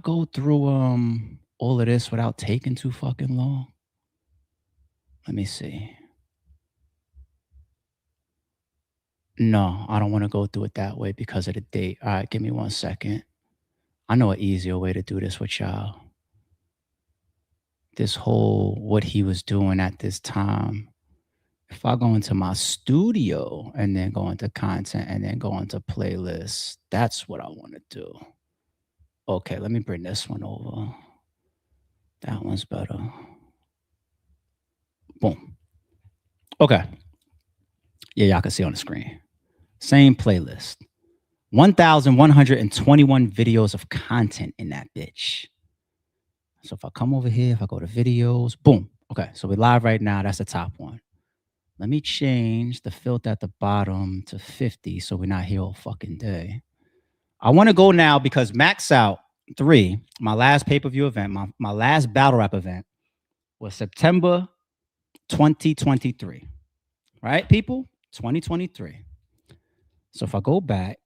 go through all of this without taking too fucking long? Let me see. No, I don't want to go through it that way because of the date. All right, give me 1 second. I know an easier way to do this with y'all. This whole what he was doing at this time. If I go into my studio and then go into content and then go into playlists, that's what I want to do. Okay, let me bring this one over. That one's better. Boom. Okay. Yeah, y'all can see on the screen. Same playlist. 1,121 videos of content in that bitch. So if I come over here, if I go to videos, boom. Okay, so we're live right now. That's the top one. Let me change the filter at the bottom to 50 so we're not here all fucking day. I want to go now because Max Out 3, my last pay-per-view event, my last battle rap event was September 2023. Right, people? 2023. So if I go back,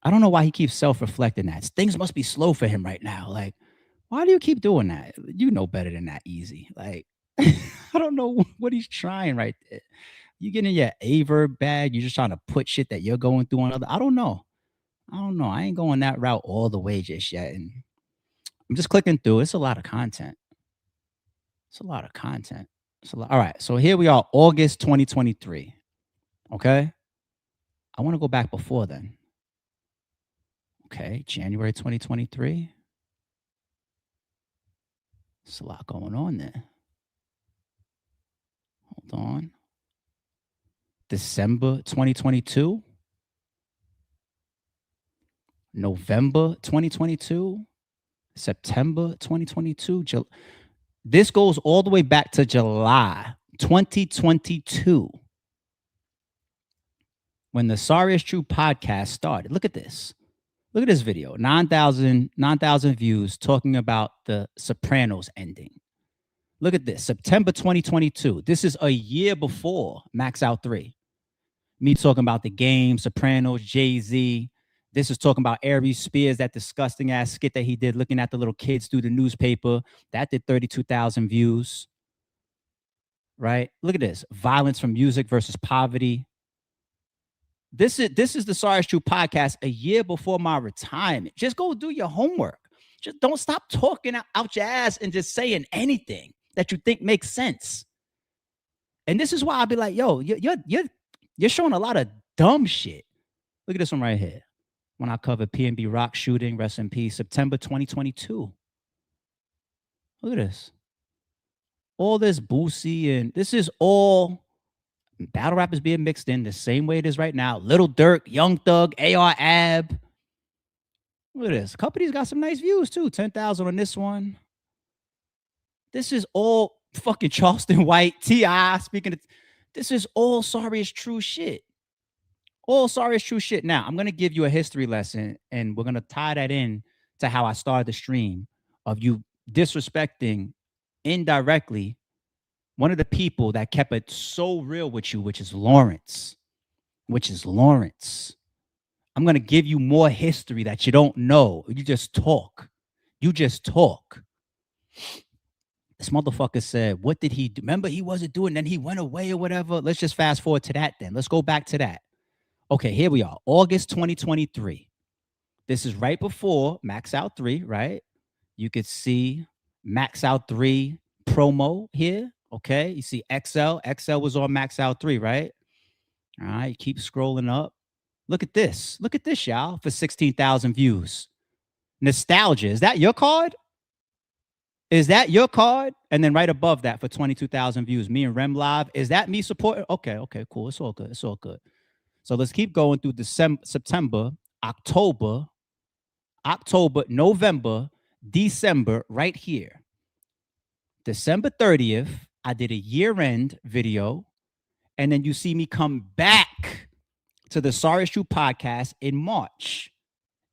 I don't know why he keeps self-reflecting that. Things must be slow for him right now. Like, why do you keep doing that? You know better than that, Eazy. Like, I don't know what he's trying right there. You get in your Averb bag, you're just trying to put shit that you're going through on other. I don't know. I ain't going that route all the way just yet. And I'm just clicking through. It's a lot of content. All right. So here we are, August 2023. Okay. I want to go back before then. Okay. January 2023. There's a lot going on there. Hold on. December 2022. November 2022. September 2022. This goes all the way back to July 2022. When the Sorry It's True podcast started. Look at this. Look at this video. 9,000 views talking about the Sopranos ending. Look at this. September 2022. This is a year before Max Out 3. Me talking about the game, Sopranos, Jay-Z. This is talking about Aries Spears, that disgusting ass skit that he did looking at the little kids through the newspaper. That did 32,000 views. Right? Look at this. Violence from music versus poverty. This is the Sorry It's True podcast a year before my retirement. Just go do your homework. Just don't stop talking out your ass and just saying anything that you think makes sense. And this is why I'll be like, yo, you're showing a lot of dumb shit. Look at this one right here. When I covered PNB Rock shooting, rest in peace, September 2022. Look at this. All this Boosie, and this is all battle rap is being mixed in the same way it is right now. Little Durk, Young Thug, AR Ab. Look at this. A couple of these got some nice views too. 10,000 on this one. This is all fucking Charleston White, T.I. Speaking of, this is all Sorry It's True shit. All Sorry It's True shit. Now, I'm going to give you a history lesson, and we're going to tie that in to how I started the stream of you disrespecting indirectly one of the people that kept it so real with you, which is Lawrence. I'm going to give you more history that you don't know. You just talk. This motherfucker said, what did he do? Remember, he wasn't doing, then he went away or whatever. Let's just fast forward to that then. Let's go back to that. Okay, here we are, August 2023. This is right before Max Out 3, right? You could see Max Out 3 promo here, okay? You see XL was on Max Out 3, right? All right, keep scrolling up. Look at this. Look at this, y'all, for 16,000 views. Nostalgia. Is that your card? Is that your card? And then right above that for 22,000 views, me and Rem Live. Is that me supporting? Okay, cool. It's all good. It's all good. So let's keep going through December, September, October, November, December, right here. December 30th, I did a year-end video. And then you see me come back to the Sorry It's True podcast in March,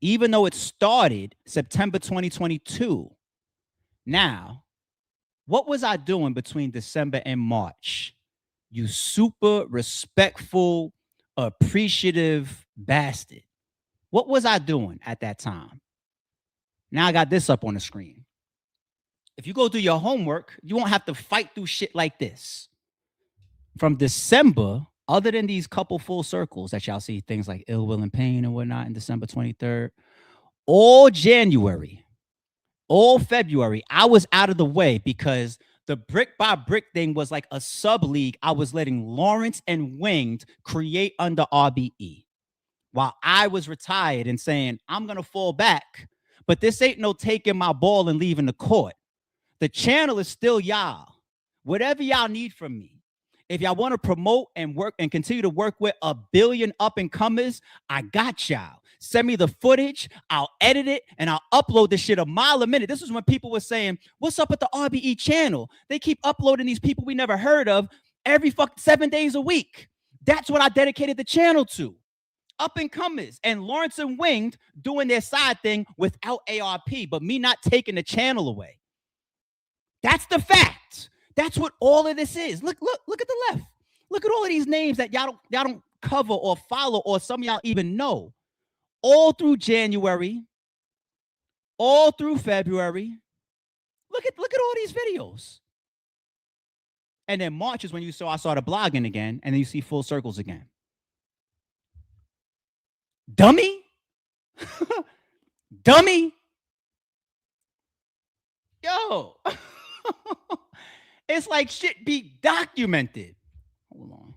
even though it started September 2022. Now, what was I doing between December and March? You super respectful, appreciative bastard. What was I doing at that time? Now I got this up on the screen. If you go do your homework, you won't have to fight through shit like this. From December, other than these couple full circles that y'all see, things like Ill Will and Pain and whatnot in December 23rd, all January, all February, I was out of the way because the brick by brick thing was like a sub league I was letting Lawrence and Winged create under RBE while I was retired and saying, I'm going to fall back, but this ain't no taking my ball and leaving the court. The channel is still y'all. Whatever y'all need from me. If y'all want to promote and work and continue to work with a billion up and comers, I got y'all. Send me the footage. I'll edit it and I'll upload this shit a mile a minute. This is when people were saying, what's up with the RBE channel? They keep uploading these people we never heard of every 7 days a week. That's what I dedicated the channel to. Up and comers and Lawrence and Winged doing their side thing without ARP, but me not taking the channel away. That's the fact. That's what all of this is. Look at the left. Look at all of these names that y'all don't cover or follow, or some of y'all even know. All through January, all through February. Look at all these videos. And then March is when I started blogging again, and then you see full circles again. Dummy? Dummy? Yo. It's like shit be documented. Hold on.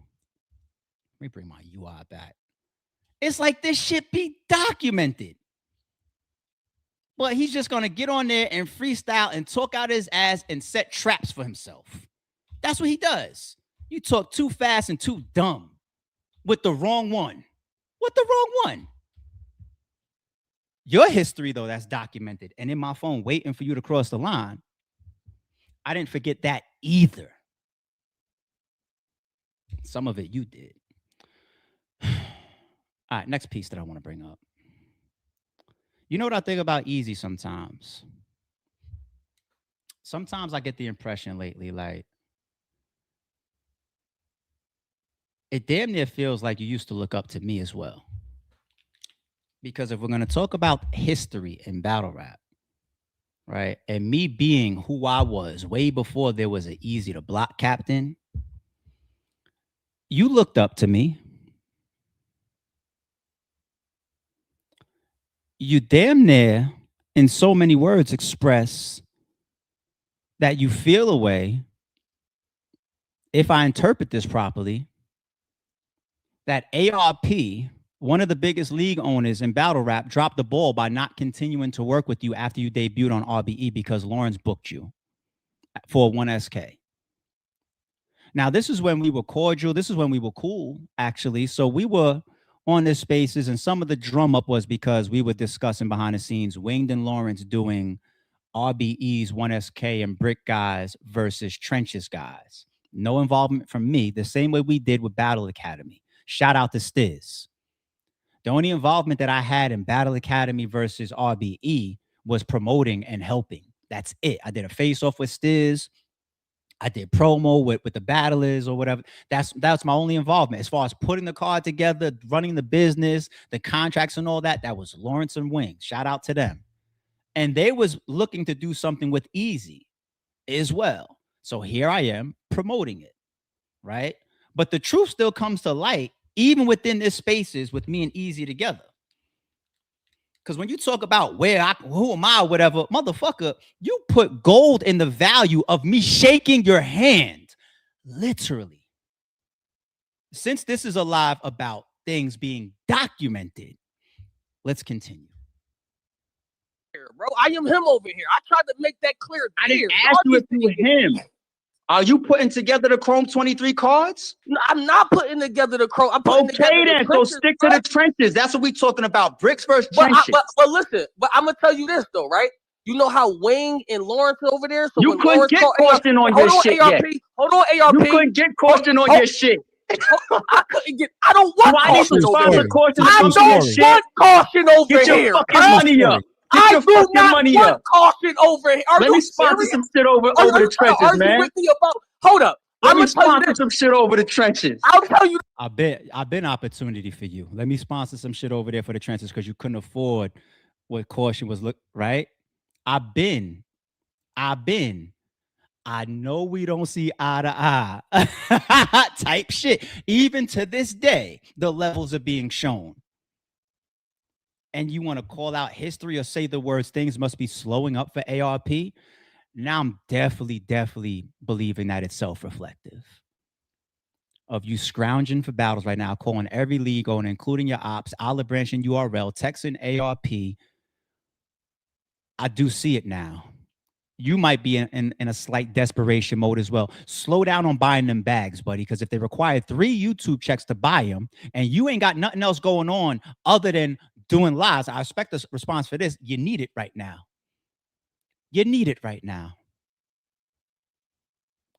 Let me bring my UI back. It's like this shit be documented. But he's just going to get on there and freestyle and talk out his ass and set traps for himself. That's what he does. You talk too fast and too dumb with the wrong one. What the wrong one? Your history, though, that's documented and in my phone waiting for you to cross the line. I didn't forget that either. Some of it you did. All right, next piece that I want to bring up. You know what I think about Eazy sometimes? Sometimes I get the impression lately, like, it damn near feels like you used to look up to me as well. Because if we're going to talk about history in battle rap, right, and me being who I was way before there was an Eazy The Block Captain, you looked up to me. You damn near, in so many words, express that you feel a way, if I interpret this properly, that ARP, one of the biggest league owners in battle rap, dropped the ball by not continuing to work with you after you debuted on RBE because Lawrence booked you for 1SK. Now, this is when we were cordial. This is when we were cool, actually. So we were on the spaces, and some of the drum up was because we were discussing behind the scenes Winged and Lawrence doing RBE's 1SK and Brick guys versus Trenches guys. No involvement from me, the same way we did with Battle Academy. Shout out to Stiz. The only involvement that I had in Battle Academy versus RBE was promoting and helping. That's it. I did a face-off with Stiz. I did promo with the battlers or whatever. That's my only involvement. As far as putting the card together, running the business, the contracts and all that, that was Lawrence and Wings. Shout out to them. And they was looking to do something with Eazy as well. So here I am promoting it, right? But the truth still comes to light, even within this spaces with me and Eazy together. Because when you talk about who am I, whatever, motherfucker, you put gold in the value of me shaking your hand, literally. Since this is a live about things being documented. Let's continue. Bro, I am him over here. I tried to make that clear. I didn't ask you if you were him. Are you putting together the Chrome 23 cards? No, I'm not putting together the Chrome. I'm putting together Okay, then. the So trenches, stick bro. to the trenches. That's what we talking about. Bricks versus But trenches. but listen, but I'm gonna tell you this though, right? You know how Wayne and Lawrence are over there. So You when couldn't Lawrence get called caution on your shit ARP, yet. hold on, ARP. You couldn't get caution on your shit. I couldn't get. I don't want Do I need caution to over sponsor here. caution I on don't your shit? want caution over Get your here. fucking huh? money up. Get I your do fucking not money want up. caution over here. Are Let you me sponsor serious? some shit over Are the you trenches, man. with me about? Hold up. Let I'm me gonna tell you sponsor this. some shit over the trenches. I'll tell you. I've been opportunity for you. Let me sponsor some shit over there for the trenches because you couldn't afford what caution was right. I've been. I know we don't see eye to eye type shit. Even to this day, the levels are being shown. And you want to call out history or say the words things must be slowing up for ARP? Now I'm definitely believing that it's self-reflective. Of you scrounging for battles right now, calling every league owner, including your ops, olive branch and URL, texting ARP. I do see it now. You might be in a slight desperation mode as well. Slow down on buying them bags, buddy, because if they require 3 YouTube checks to buy them and you ain't got nothing else going on other than doing lives, I expect a response for this. You need it right now. You need it right now.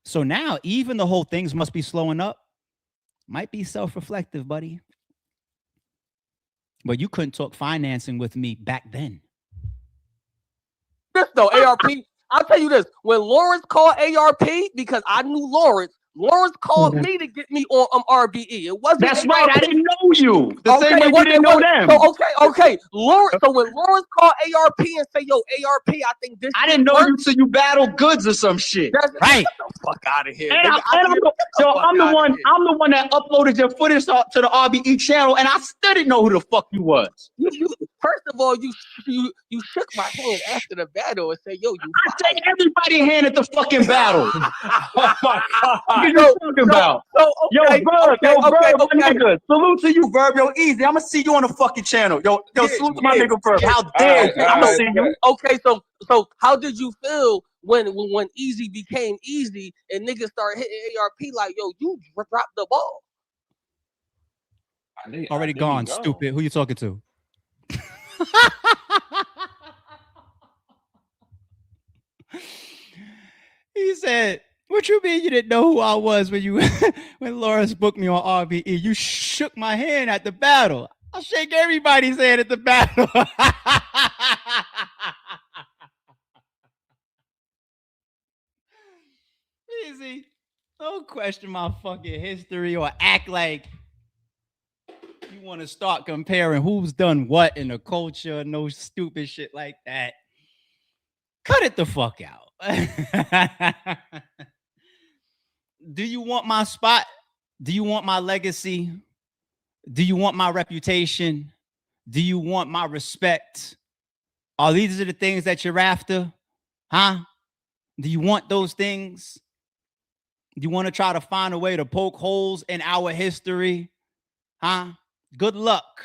So now even the whole things must be slowing up might be self-reflective, buddy. But you couldn't talk financing with me back then. This though, ARP. I'll tell you this. When Lawrence called ARP, because I knew Lawrence called me to get me on RBE. It wasn't. That's ARP. right. I didn't know you. The same way you didn't know them. So okay. Lawrence. So when Lawrence called ARP and say, "Yo, ARP, I think this." I didn't know you till you battled goods or some shit. Right. Get the fuck out of here. And I'm the one that uploaded your footage to the RBE channel, and I still didn't know who the fuck you was. First of all, you shook my hand after the battle and said, "Yo, you." I take everybody hand at the fucking battle. Oh my god! What are you talking about? Yo, Verb, my nigga. Salute to you, Verb. Yo, Easy. I'ma see you on the fucking channel. Yo, salute to my nigga, Verb. How dare you? I'ma see you. Okay, so how did you feel when Eazy became Easy and niggas started hitting ARP like, yo, you dropped the ball? Already gone, stupid. Who you talking to? He said, "What you mean you didn't know who I was when you when Lawrence booked me on RBE? You shook my hand at the battle. I'll shake everybody's hand at the battle." Easy. Don't question my fucking history or act like you want to start comparing who's done what in the culture. No stupid shit like that. Cut it the fuck out. Do you want my spot? Do you want my legacy? Do you want my reputation? Do you want my respect? Are these the things that you're after? Huh? Do you want those things? Do you want to try to find a way to poke holes in our history? Huh? Good luck.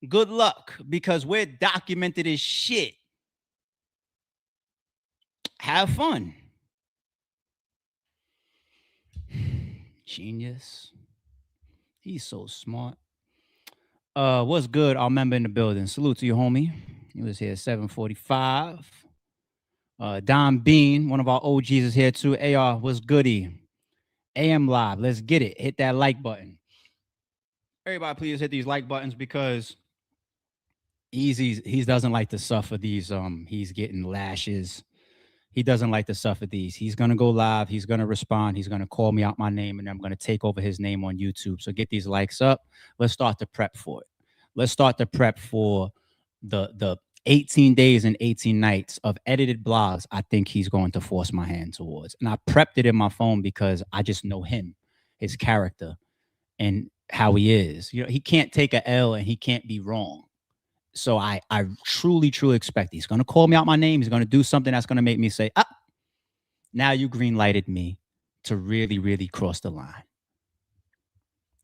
Good luck, because we're documented as shit. Have fun. Genius. He's so smart. What's good? Our member in the building. Salute to you, homie. He was here at 7:45. Don Bean, one of our OGs, is here too. AR, what's goody? AM Live, let's get it. Hit that like button. Everybody, please hit these like buttons because he doesn't like to suffer these. He's getting lashes. He doesn't like to suffer these. He's gonna go live. He's gonna respond. He's gonna call me out my name, and I'm gonna take over his name on YouTube. So get these likes up. Let's start to prep for it. Let's start to prep for the 18 days and 18 nights of edited blogs. I think he's going to force my hand towards, and I prepped it in my phone because I just know him, his character, and how he is. You know, he can't take a L and he can't be wrong. So I truly expect he's going to call me out my name. He's going to do something that's going to make me say, ah, now you green lighted me to really cross the line.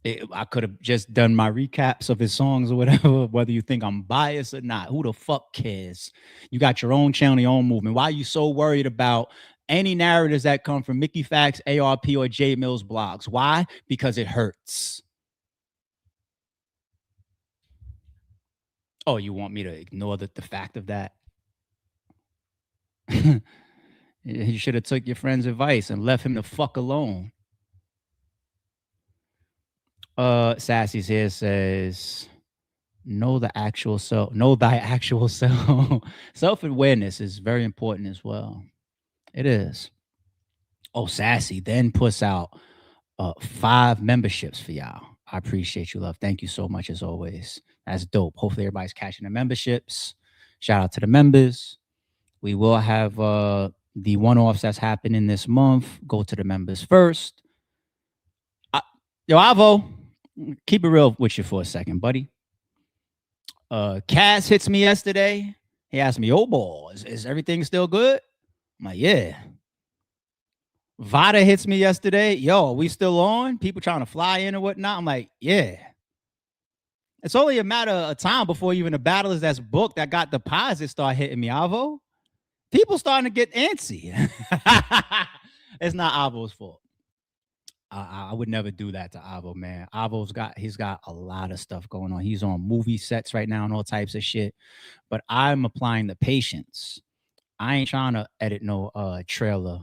I could have just done my recaps of his songs or whatever, whether you think I'm biased or not. Who the fuck cares? You got your own channel, your own movement. Why are you so worried about any narratives that come from Mickey Facts, ARP, or J Mills blogs? Why? Because it hurts. Oh, you want me to ignore the fact of that? You should have took your friend's advice and left him the fuck alone. Sassy's here says, know the actual self. Know thy actual self. Self-awareness is very important as well. It is. Oh, Sassy then puts out 5 memberships for y'all. I appreciate you, love. Thank you so much as always. That's dope. Hopefully everybody's catching the memberships. Shout out to the members. We will have the one-offs that's happening this month. Go to the members first. Yo, Avo, keep it real with you for a second, buddy. Kaz hits me yesterday. He asked me, oh, boy, is everything still good? I'm like, yeah. Vada hits me yesterday. Yo, are we still on? People trying to fly in or whatnot. I'm like, yeah. It's only a matter of time before even the battlers that's booked that got deposits start hitting me, Avo. People starting to get antsy. It's not Avo's fault. I would never do that to Avo, man. He's got a lot of stuff going on. He's on movie sets right now and all types of shit. But I'm applying the patience. I ain't trying to edit no trailer.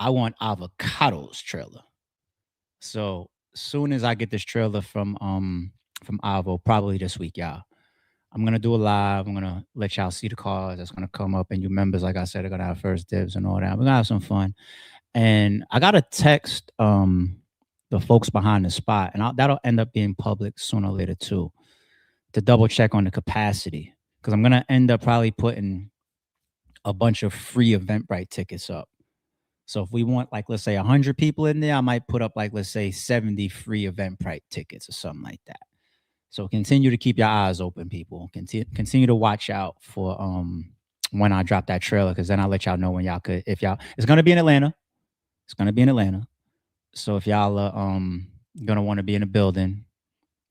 I want Avocado's trailer. So as soon as I get this trailer from Avo, probably this week, y'all, I'm gonna do a live. I'm gonna let y'all see the cars that's gonna come up, and you members, like I said, are gonna have first dibs and all that. We're gonna have some fun. And I got to text the folks behind the spot, and that'll end up being public sooner or later too, to double check on the capacity, because I'm going to end up probably putting a bunch of free Eventbrite tickets up. So if we want, like, let's say 100 people in there, I might put up, like, let's say 70 free Eventbrite tickets or something like that. So continue to keep your eyes open, people. Continue to watch out for when I drop that trailer, because then I'll let y'all know when y'all could, if y'all, it's going to be in Atlanta. It's going to be in Atlanta. So if y'all are going to want to be in the building,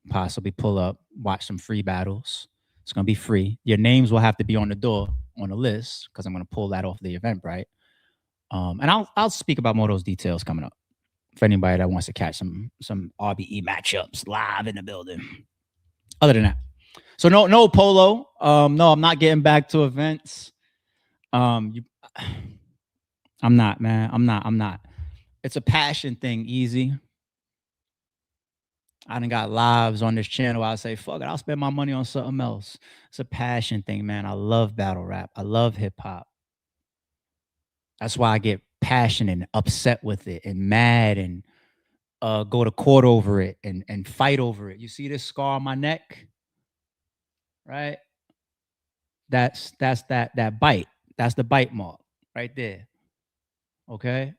possibly pull up, watch some free battles. It's going to be free. Your names will have to be on the door on the list, because I'm going to pull that off the Eventbrite. And I'll speak about more of those details coming up for anybody that wants to catch some RBE matchups live in the building. Other than that, so no polo. No, I'm not getting back to events. I'm not, man. I'm not. It's a passion thing, Easy. I done got lives on this channel. I'll say, fuck it, I'll spend my money on something else. It's a passion thing, man. I love battle rap. I love hip hop. That's why I get passionate and upset with it and mad and go to court over it and fight over it. You see this scar on my neck? Right? That's that bite. That's the bite mark right there. Okay?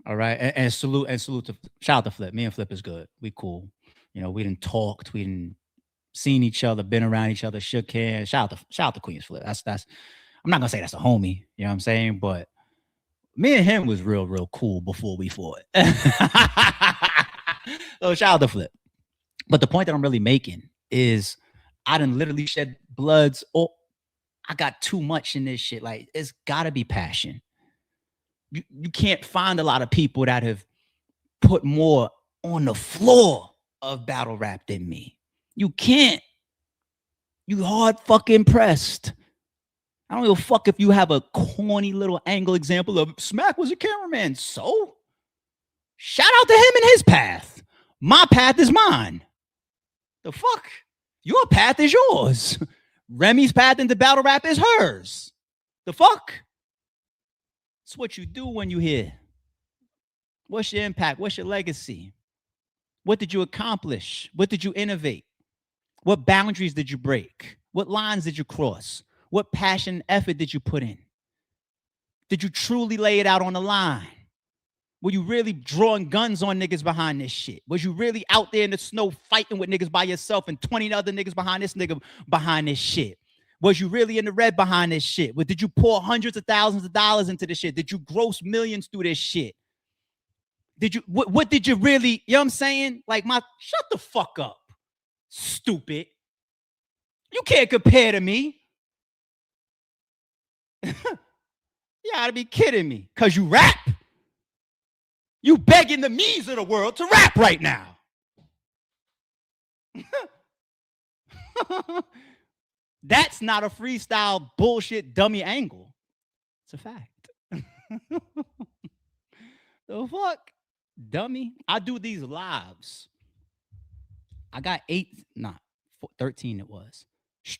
All right. And salute to shout out to Flip. Me and Flip is good. We cool. You know, we done talked, we done seen each other, been around each other, shook hands. Shout out to Queen's Flip. That's I'm not gonna say that's a homie, you know what I'm saying? But me and him was real cool before we fought. So shout out to Flip. But the point that I'm really making is I done literally shed bloods. Oh, I got too much in this shit. Like, it's gotta be passion. You can't find a lot of people that have put more on the floor of battle rap than me. You can't. You hard fucking pressed. I don't give a fuck if you have a corny little angle example of Smack was a cameraman. So shout out to him and his path. My path is mine. The fuck? Your path is yours. Remy's path into battle rap is hers. The fuck? It's what you do when you here. What's your impact? What's your legacy? What did you accomplish? What did you innovate? What boundaries did you break? What lines did you cross? What passion and effort did you put in? Did you truly lay it out on the line? Were you really drawing guns on niggas behind this shit? Was you really out there in the snow fighting with niggas by yourself and 20 other niggas behind this nigga behind this shit? Was you really in the red behind this shit? Did you pour hundreds of thousands of dollars into this shit? Did you gross millions through this shit? What did you really, you know what I'm saying? Like shut the fuck up, stupid. You can't compare to me. You gotta be kidding me. Cause you rap. You begging the me's of the world to rap right now. That's not a freestyle bullshit dummy angle. It's a fact. The fuck? Dummy. I do these lives. I got 13 it was.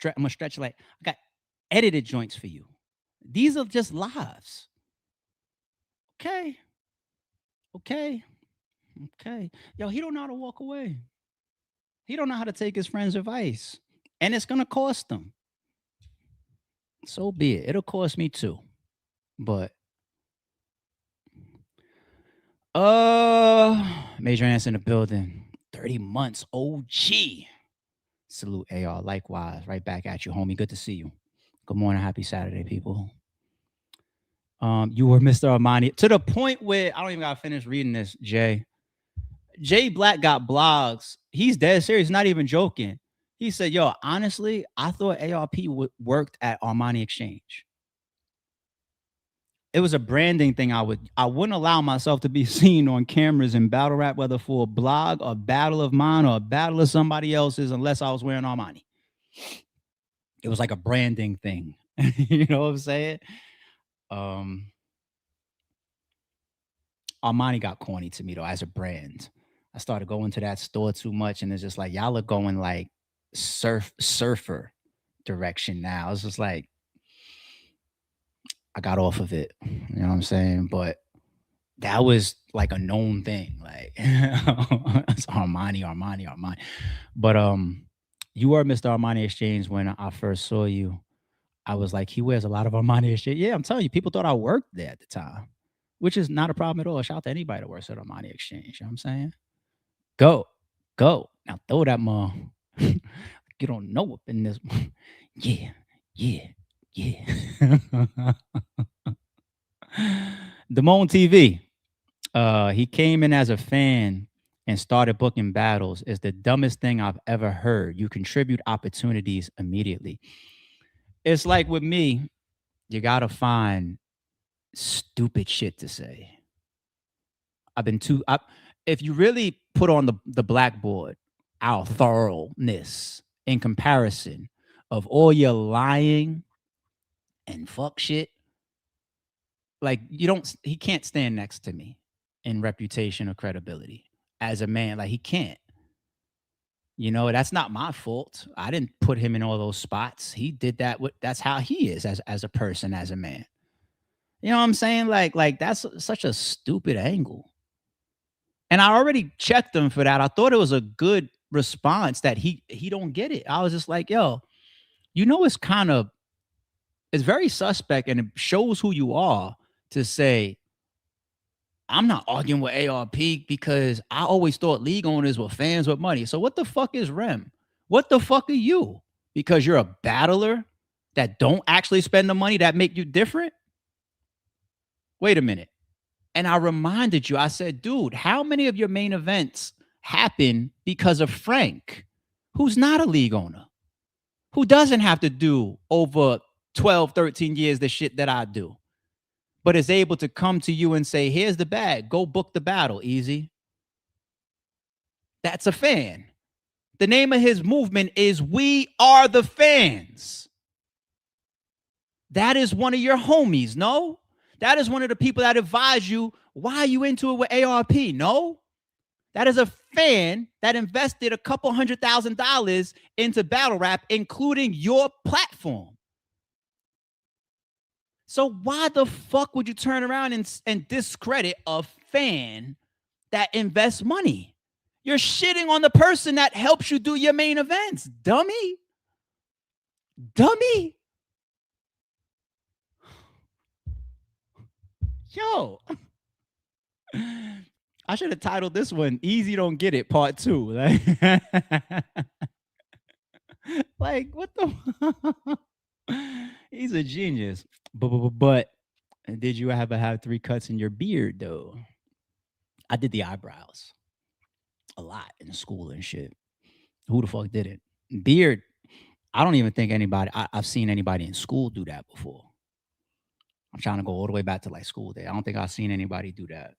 I'm gonna stretch like I got edited joints for you. These are just lives. Okay. Yo, he don't know how to walk away. He don't know how to take his friend's advice. And it's gonna cost him. So be it. It'll cost me too. But Major Ants in the building. 30 months. OG. Salute AR. Likewise. Right back at you, homie. Good to see you. Good morning. Happy Saturday, people. You were Mr. Armani. To the point where I don't even gotta finish reading this, Jay. Jay Black got blogs. He's dead serious, not even joking. He said, yo, honestly, I thought ARP worked at Armani Exchange. It was a branding thing. I wouldn't allow myself to be seen on cameras in battle rap, whether for a blog, a battle of mine, or a battle of somebody else's, unless I was wearing Armani. It was like a branding thing. You know what I'm saying? Armani got corny to me though as a brand. I started going to that store too much, and it's just like y'all are going like surfer direction now. It's just like I got off of it. You know what I'm saying? But that was like a known thing. Like it's Armani. But you were Mr. Armani Exchange when I first saw you. I was like, he wears a lot of Armani Exchange. Yeah, I'm telling you, people thought I worked there at the time, which is not a problem at all. Shout out to anybody that works at Armani Exchange. You know what I'm saying? Go. Now throw that mom. You don't know up in this. Yeah. Damone TV. He came in as a fan and started booking battles. Is the dumbest thing I've ever heard. You contribute opportunities immediately. It's like with me, you gotta find stupid shit to say. If you really put on the blackboard our thoroughness in comparison of all your lying and fuck shit, like he can't stand next to me in reputation or credibility as a man. Like he can't. You know, that's not my fault. I didn't put him in all those spots. He did that. That's how he is as a person, as a man. You know what I'm saying? Like that's such a stupid angle. And I already checked him for that. I thought it was a good response that he don't get it. I was just like, yo, you know, it's very suspect, and it shows who you are to say, I'm not arguing with ARP because I always thought league owners were fans with money. So what the fuck is Rem? What the fuck are you? Because you're a battler that don't actually spend the money that make you different? Wait a minute. And I reminded you, I said, dude, how many of your main events happen because of Frank, who's not a league owner, who doesn't have to do over 12, 13 years the shit that I do, but is able to come to you and say, here's the bag, go book the battle, Eazy. That's a fan. The name of his movement is We Are the Fans. That is one of your homies, no? That is one of the people that advise you, why are you into it with ARP? No. That is a fan that invested a couple $100,000 into battle rap, including your platform. So why the fuck would you turn around and discredit a fan that invests money? You're shitting on the person that helps you do your main events, dummy. Yo. I should have titled this one Eazy Don't Get It Part 2. Like what the He's a genius. But did you ever have 3 cuts in your beard though? I did the eyebrows a lot in school and shit. Who the fuck did it? Beard, I don't even think I've seen anybody in school do that before. I'm trying to go all the way back to like school day. I don't think I've seen anybody do that.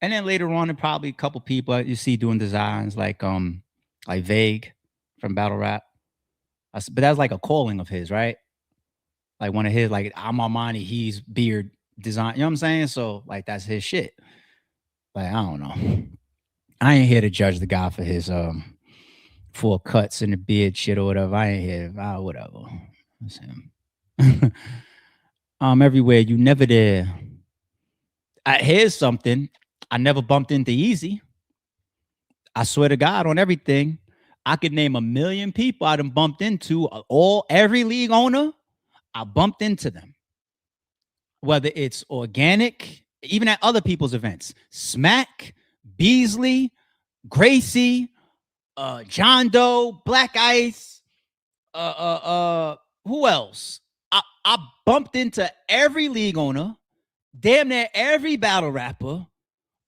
And then later on, and probably a couple people you see doing designs like Vague from Battle Rap. But that's like a calling of his, right? Like one of his, like I'm Armani, he's beard design. You know what I'm saying? So like that's his shit. Like I don't know. I ain't here to judge the guy for his full cuts and the beard shit or whatever. I ain't here. Whatever. That's him. Everywhere you never there. Here's something. I never bumped into Eazy. I swear to God on everything. I could name a million people I done bumped into. Every league owner, I bumped into them. Whether it's organic, even at other people's events. Smack, Beasley, Gracie, John Doe, Black Ice, who else? I bumped into every league owner, damn near every battle rapper,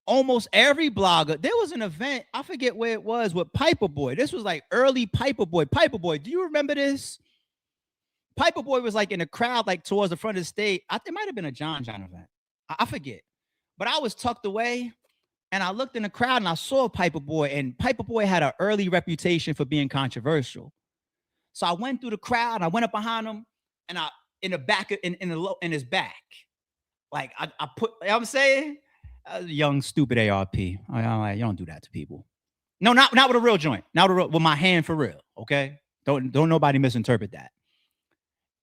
almost every blogger. There was an event, I forget where it was, with Piper Boy. This was like early Piper Boy. Piper Boy, do you remember this? Piper Boy was like in the crowd, like towards the front of the stage. It might have been a John event. I forget. But I was tucked away and I looked in the crowd and I saw Piper Boy, and Piper Boy had an early reputation for being controversial. So I went through the crowd and I went up behind him and I in the back in his back. Like I put, you know what I'm saying? Young stupid ARP. I'm like, you don't do that to people. No, not with a real joint. Not with my hand for real. Okay. Don't nobody misinterpret that.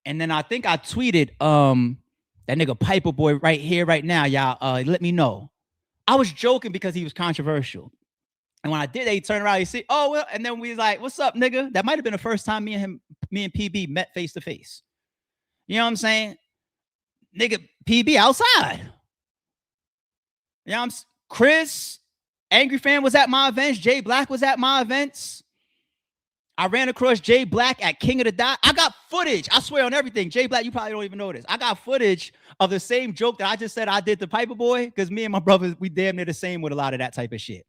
And then I think I tweeted, that nigga Piper Boy right here, right now, y'all. Let me know. I was joking because he was controversial. And when I did that, he turned around, he said, oh, well, and then we was like, what's up, nigga? That might have been the first time me and PB met face to face. You know what I'm saying? Nigga, PB outside. You know what I'm saying? Chris, Angry Fan was at my events. Jay Black was at my events. I ran across Jay Black at King of the Dot. I got footage. I swear on everything. Jay Black, you probably don't even know this. I got footage of the same joke that I just said I did to Piper Boy, because me and my brothers, we damn near the same with a lot of that type of shit.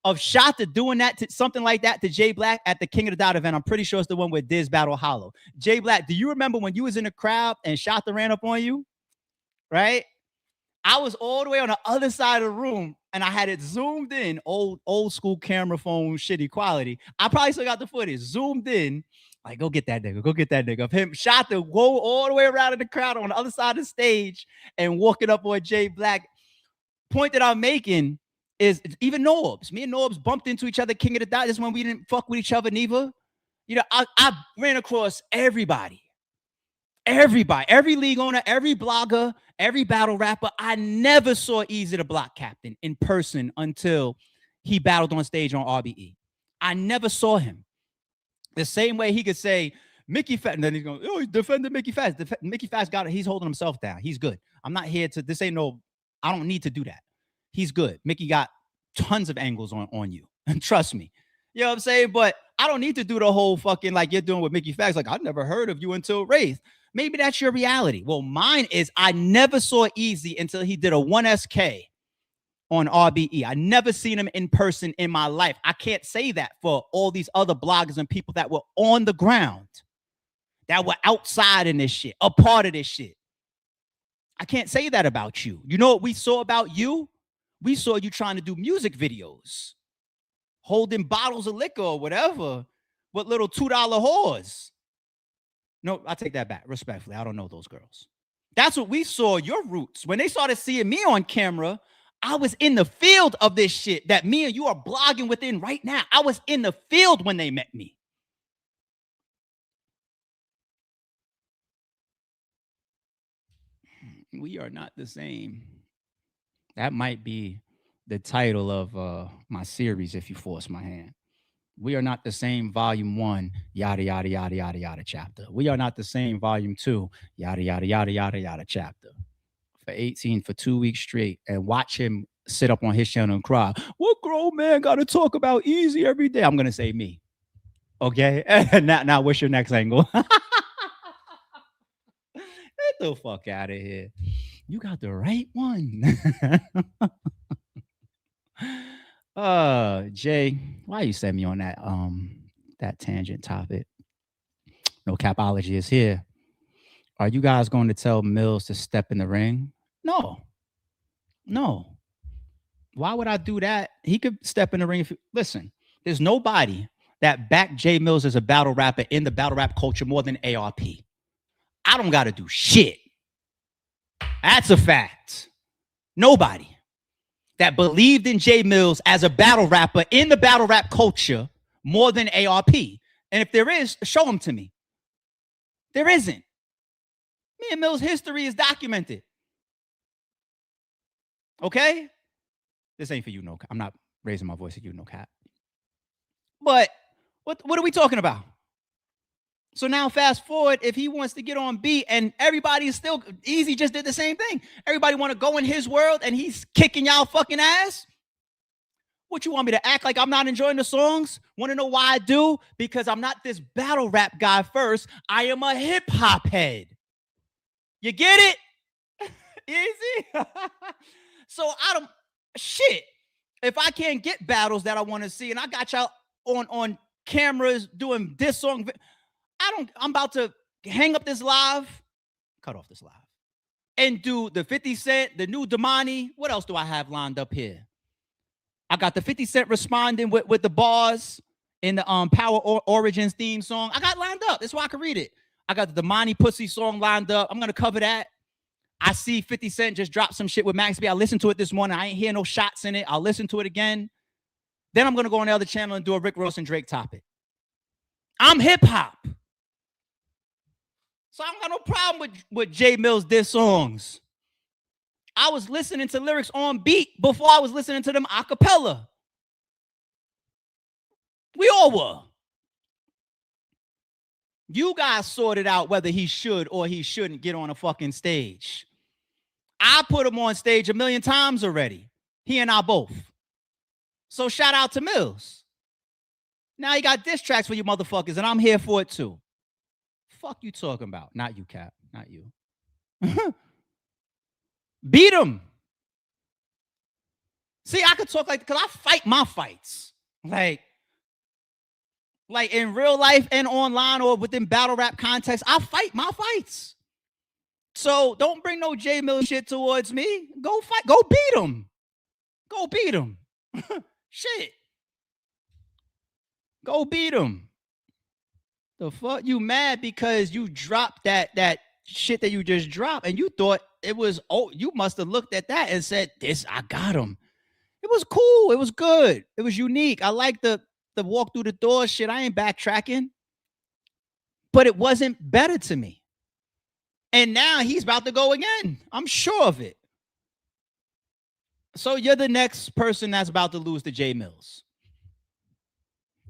Of Shota doing that to something like that to Jay Black at the King of the Dot event. I'm pretty sure it's the one with Diz Battle Hollow. Jay Black, do you remember when you was in the crowd and Shota ran up on you? Right? I was all the way on the other side of the room and I had it zoomed in, old school camera phone, shitty quality. I probably still got the footage zoomed in. Like, go get that nigga. Of him shot to go all the way around in the crowd on the other side of the stage and walking up on Jay Black. Point that I'm making is even Norbs. Me and Norbs bumped into each other, King of the Dot. This is when we didn't fuck with each other neither. You know, I ran across everybody. Every league owner, every blogger, every battle rapper. I never saw Eazy The Block Captain in person until he battled on stage on RBE. I never saw him. The same way he could say Mickey Fast, and then he's going, oh, he defended Mickey Fast. Mickey Fast got it. He's holding himself down. He's good. I'm not here to, this ain't no, I don't need to do that. He's good. Mickey got tons of angles on you. And trust me. You know what I'm saying? But I don't need to do the whole fucking like you're doing with Mickey Fast. Like, I've never heard of you until Wraith. Maybe that's your reality. Well, mine is I never saw Eazy until he did a 1SK on RBE. I never seen him in person in my life. I can't say that for all these other bloggers and people that were on the ground, that were outside in this shit, a part of this shit. I can't say that about you. You know what we saw about you? We saw you trying to do music videos, holding bottles of liquor or whatever with little $2 whores. No, I take that back. Respectfully, I don't know those girls. That's what we saw your roots. When they started seeing me on camera, I was in the field of this shit that me and you are blogging within right now. I was in the field when they met me. We are not the same. That might be the title of my series, if you force my hand. We are not the same, volume 1, yada, yada, yada, yada, yada, chapter. We are not the same, volume 2, yada, yada, yada, yada, yada, chapter. For 18 for 2 weeks straight, and watch him sit up on his channel and cry, what grown man got to talk about Eazy every day? I'm going to say me. Okay? now what's your next angle? Get the fuck out of here. You got the right one. Jay, why you sent me on that tangent topic? No Capology is here. Are you guys going to tell Mills to step in the ring? No. No. Why would I do that? He could step in the ring. Listen, there's nobody that backed Jay Mills as a battle rapper in the battle rap culture more than ARP. I don't got to do shit. That's a fact. Nobody that believed in Jay Mills as a battle rapper in the battle rap culture more than ARP. And if there is, show them to me. There isn't. Me and Mills' history is documented. Okay? This ain't for you, no. I'm not raising my voice at you, no cap. But what are we talking about? So now fast forward, if he wants to get on beat and everybody is still, Eazy just did the same thing. Everybody want to go in his world and he's kicking y'all fucking ass. What, you want me to act like I'm not enjoying the songs? Want to know why I do? Because I'm not this battle rap guy first. I am a hip hop head. You get it? Easy? So I don't, shit. If I can't get battles that I want to see and I got y'all on cameras doing this song, I'm about to hang up this live, cut off this live, and do the 50 Cent, the new Damani. What else do I have lined up here? I got the 50 Cent responding with the bars in the Power Origins theme song. I got lined up. That's why I can read it. I got the Damani Pussy song lined up. I'm going to cover that. I see 50 Cent just drop some shit with Max B. I listened to it this morning. I ain't hear no shots in it. I'll listen to it again. Then I'm going to go on the other channel and do a Rick Ross and Drake topic. I'm hip hop. So I don't got no problem with Jay Mills' diss songs. I was listening to lyrics on beat before I was listening to them a cappella. We all were. You guys sorted out whether he should or he shouldn't get on a fucking stage. I put him on stage 1,000,000 times already. He and I both. So shout out to Mills. Now he got diss tracks for you motherfuckers, and I'm here for it too. Fuck you talking about? Not you, Cap. Not you. Beat him. See, I could talk like, because I fight my fights. Like in real life and online or within battle rap context, I fight my fights. So don't bring no Jay Mills shit towards me. Go fight. Go beat him. Go beat him. Shit. Go beat him. The fuck? You mad because you dropped that shit that you just dropped and you thought it was, oh, you must have looked at that and said, this, I got him. It was cool. It was good. It was unique. I like the walk through the door shit. I ain't backtracking. But it wasn't better to me. And now he's about to go again. I'm sure of it. So you're the next person that's about to lose to Jay Mills.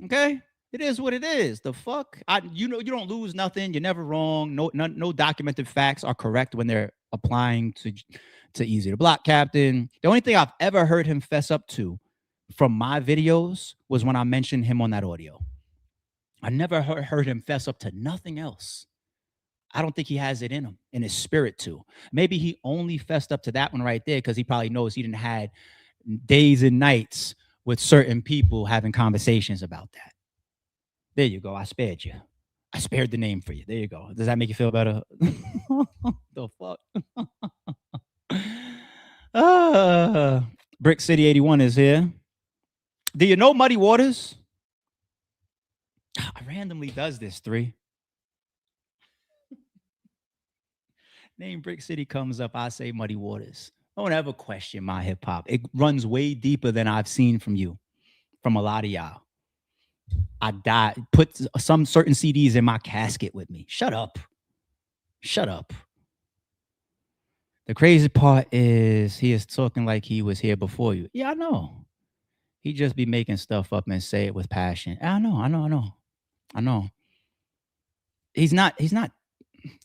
Okay? It is what it is. The fuck? You don't lose nothing. You're never wrong. No documented facts are correct when they're applying to Eazy the Block Captain. The only thing I've ever heard him fess up to from my videos was when I mentioned him on that audio. I never heard him fess up to nothing else. I don't think he has it in him, in his spirit to. Maybe he only fessed up to that one right there because he probably knows he didn't had days and nights with certain people having conversations about that. There you go. I spared you. I spared the name for you. There you go. Does that make you feel better? The fuck? Brick City 81 is here. Do you know Muddy Waters? I randomly does this, 3. Name Brick City comes up, I say Muddy Waters. Don't ever question my hip hop. It runs way deeper than I've seen from you, from a lot of y'all. I died, put some certain CDs in my casket with me. Shut up. Shut up. The crazy part is he is talking like he was here before you. Yeah, I know. He just be making stuff up and say it with passion. I know. He's not,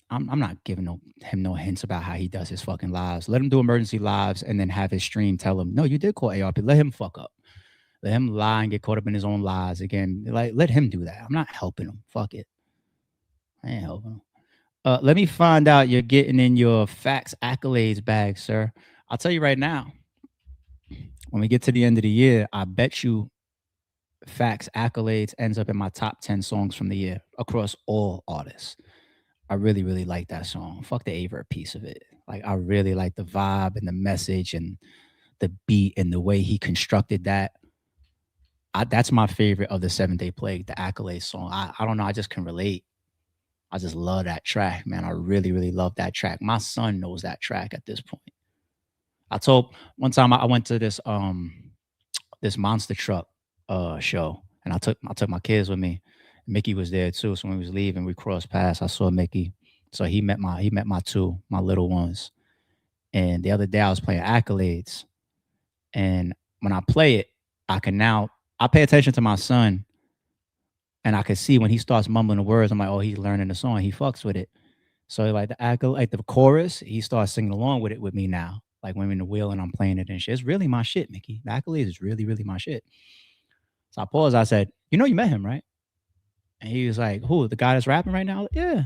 I'm not giving him no hints about how he does his fucking lives. Let him do emergency lives and then have his stream tell him, no, you did call ARP. Let him fuck up. Let him lie and get caught up in his own lies again. Like, let him do that. I'm not helping him. Fuck it. I ain't helping him. Let me find out you're getting in your facts accolades bag, sir. I'll tell you right now. When we get to the end of the year, I bet you Facts Accolades ends up in my top 10 songs from the year across all artists. I really, really like that song. Fuck the Aver piece of it. Like, I really like the vibe and the message and the beat and the way he constructed that. That's my favorite of the 7-Day Plague, the Accolade song. I don't know. I just can relate. I just love that track, man. I really, really love that track. My son knows that track at this point. I told one time I went to this this monster truck show, and I took my kids with me. Mickey was there too. So when we was leaving, we crossed paths. I saw Mickey. So he met my my little ones. And the other day I was playing Accolades. And when I play it, I pay attention to my son, and I can see when he starts mumbling the words, I'm like, oh, he's learning the song. He fucks with it. So like the chorus, he starts singing along with it with me now. Like when we're in the wheel and I'm playing it and shit. It's really my shit, Mickey. The Accolades is really, really my shit. So I paused. I said, you know, you met him, right? And he was like, who? The guy that's rapping right now? Like, yeah.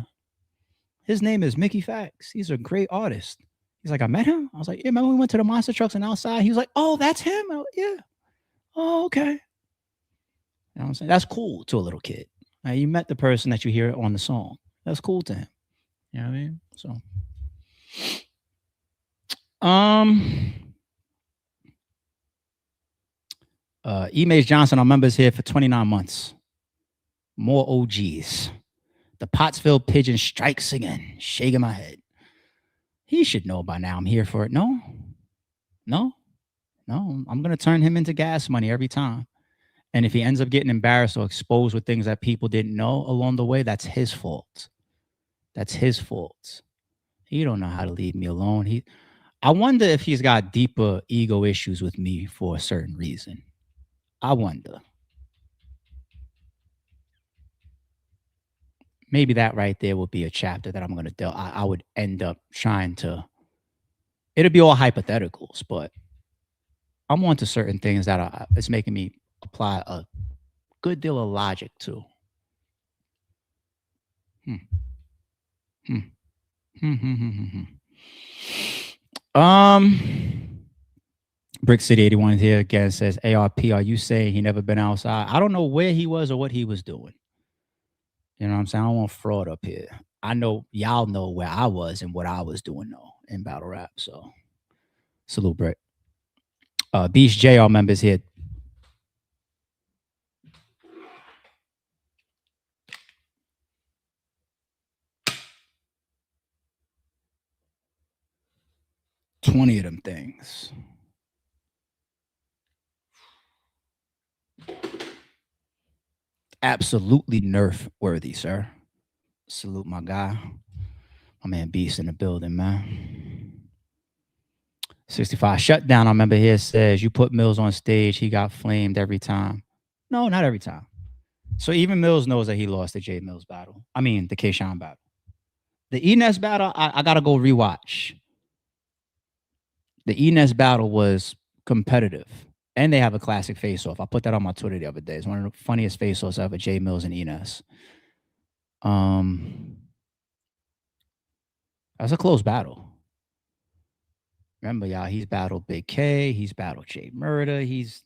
His name is Mickey Facts. He's a great artist. He's like, I met him. I was like, yeah, remember we went to the monster trucks and outside? He was like, oh, that's him. I was, yeah. Oh, okay. You know what I'm saying? That's cool to a little kid. You met the person that you hear on the song. That's cool to him. You know what I mean? So, Image Johnson, our members here for 29 months. More OGs. The Pottsville Pigeon strikes again. Shaking my head. He should know by now I'm here for it. No. I'm going to turn him into gas money every time. And if he ends up getting embarrassed or exposed with things that people didn't know along the way, that's his fault. That's his fault. He don't know how to leave me alone. I wonder if he's got deeper ego issues with me for a certain reason. I wonder. Maybe that right there would be a chapter that I'm going to delve. I would end up trying to. It'll be all hypotheticals, but I'm onto certain things that it's making me apply a good deal of logic to. Brick City 81 here again says, ARP, are you saying he never been outside? I don't know where he was or what he was doing. You know what I'm saying? I don't want fraud up here. I know y'all know where I was and what I was doing though in battle rap. So salute, Brick. Beast JR members here. $20 of them things. Absolutely nerf worthy, sir. Salute my guy. My man Beast in the building, man. 65 shutdown. I remember here says you put Mills on stage, he got flamed every time. No, not every time. So even Mills knows that he lost the J Mills battle. I mean the K-Shine battle. The Enes battle, I gotta go rewatch. The Enes battle was competitive. And they have a classic face-off. I put that on my Twitter the other day. It's one of the funniest face-offs ever, J Mills and Enes. That's a close battle. Remember, y'all, he's battled Big K. He's battled Jay Murder. Does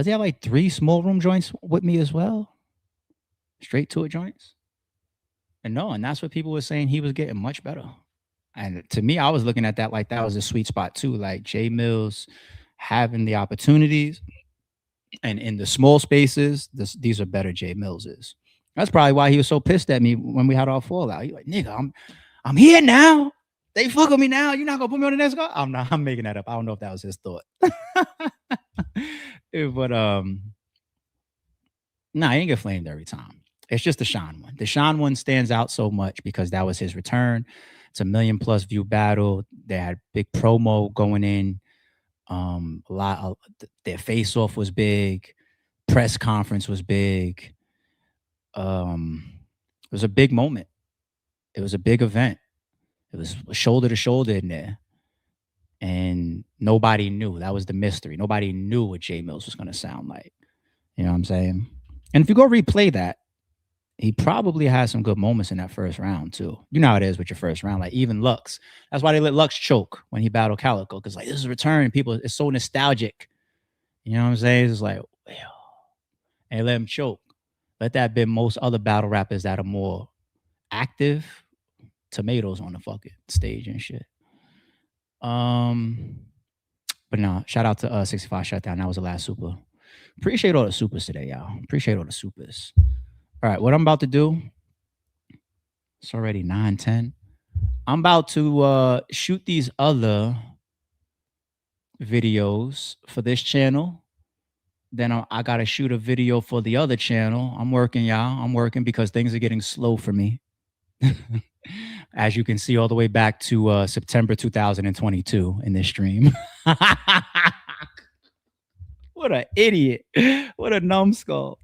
he have like 3 small room joints with me as well? Straight to it joints? And that's what people were saying. He was getting much better. And to me, I was looking at that like that was a sweet spot too. Like Jay Mills having the opportunities and in the small spaces, these are better Jay Mills's. That's probably why he was so pissed at me when we had our fallout. He like, nigga, I'm here now. They fuck with me now. You're not gonna put me on the next guy? I'm making that up. I don't know if that was his thought. But he ain't get flamed every time. It's just the Sean one. The Sean one stands out so much because that was his return. It's a 1 million+ view battle. They had big promo going in. Their face off was big. Press conference was big. It was a big moment. It was a big event. It was shoulder to shoulder in there. And nobody knew. That was the mystery. Nobody knew what Jay Mills was going to sound like. You know what I'm saying? And if you go replay that, he probably had some good moments in that first round too. You know how it is with your first round. Like even Lux, that's why they let Lux choke when he battled Calico, because like this is return. People, it's so nostalgic. You know what I'm saying? It's like, well, and let him choke. Let that be most other battle rappers that are more active tomatoes on the fucking stage and shit. But no, shout out to 65 Shutdown. That was the last super. Appreciate all the supers today, y'all. Appreciate all the supers. All right, what I'm about to do, it's already 9:10. I'm about to shoot these other videos for this channel. Then I got to shoot a video for the other channel. I'm working, y'all. I'm working because things are getting slow for me. As you can see all the way back to September 2022 in this stream. What an idiot. What a numbskull.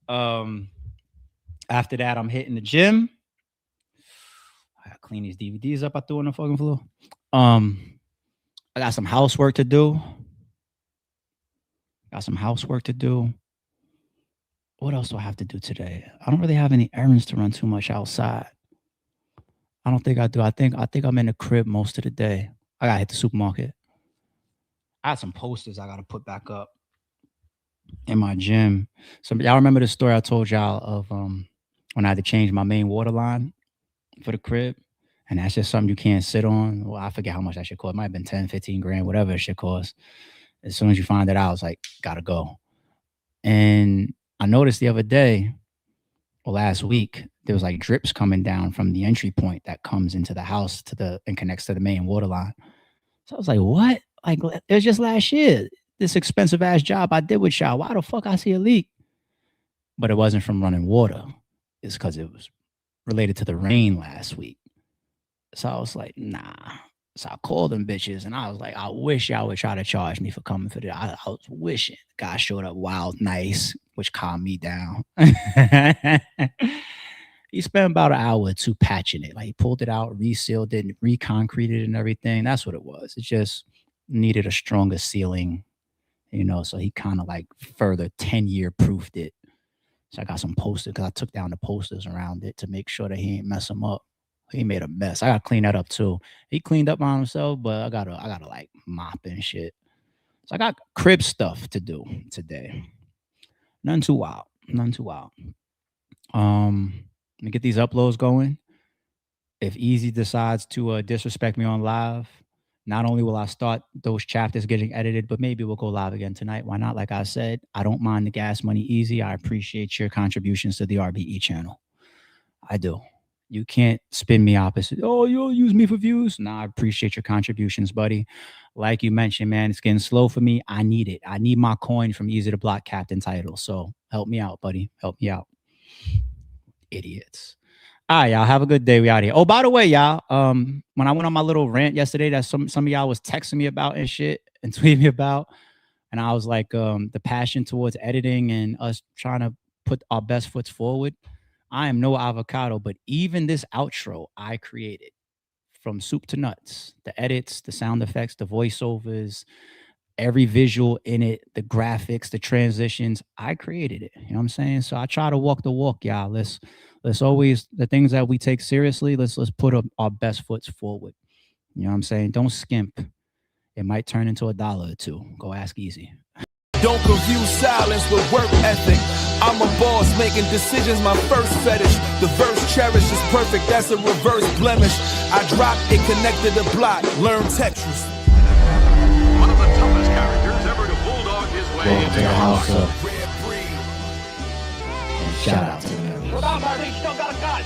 After that, I'm hitting the gym. I gotta clean these DVDs up I threw on the fucking floor. I got some housework to do. What else do I have to do today? I don't really have any errands to run too much outside. I don't think I do. I think I'm in the crib most of the day. I gotta hit the supermarket. I had some posters I gotta put back up in my gym. So y'all remember the story I told y'all of when I had to change my main water line for the crib? And that's just something you can't sit on. Well, I forget how much that shit cost. It might have been 10, 15 grand, whatever it should cost. As soon as you find it out, it's like, gotta go. And I noticed the other day, or last week, there was like drips coming down from the entry point that comes into the house and connects to the main water line. So I was like, what? Like, it was just last year. This expensive ass job I did with y'all. Why the fuck I see a leak? But it wasn't from running water. It's because it was related to the rain last week. So I was like, nah. So I called them bitches and I was like, I wish y'all would try to charge me for coming for this. I was wishing. Guy showed up wild nice, which calmed me down. He spent about an hour or two patching it. Like he pulled it out, resealed it, reconcreted it and everything. That's what it was. It just needed a stronger sealing, you know, so he kind of like further 10-year proofed it. So I got some posters because I took down the posters around it to make sure that he ain't mess them up. He made a mess. I gotta clean that up too. He cleaned up on himself, but I gotta like mop and shit. So I got crib stuff to do today. None too wild. Let me get these uploads going. If Eazy decides to disrespect me on live, not only will I start those chapters getting edited, but maybe we'll go live again tonight. Why not? Like I said, I don't mind the gas money, Eazy. I appreciate your contributions to the RBE channel. I do. You can't spin me opposite. Oh, you'll use me for views. Nah, I appreciate your contributions, buddy. Like you mentioned, man, it's getting slow for me. I need it. I need my coin from Eazy The Block Captain title. So help me out, buddy. Help me out. Idiots. All right, y'all. Have a good day. We out here. Oh, by the way, y'all, when I went on my little rant yesterday that some of y'all was texting me about and shit and tweeting me about, and I was like, the passion towards editing and us trying to put our best foot forward. I am no avocado, but even this outro I created from soup to nuts. The edits, the sound effects, the voiceovers, every visual in it, the graphics, the transitions, I created it. You know what I'm saying? So I try to walk the walk, y'all. Let's always, the things that we take seriously, let's put up our best foot forward. You know what I'm saying? Don't skimp. It might turn into $1 or $2. Go ask Eazy. Don't confuse silence with work ethic. I'm a boss making decisions, my first fetish. The verse cherished is perfect, that's a reverse blemish. I dropped it, connected the block, learn Tetris. One of the toughest characters ever to bulldog his way Welcome into to the house the of. And shout out to them. Without my reach, still got a gun.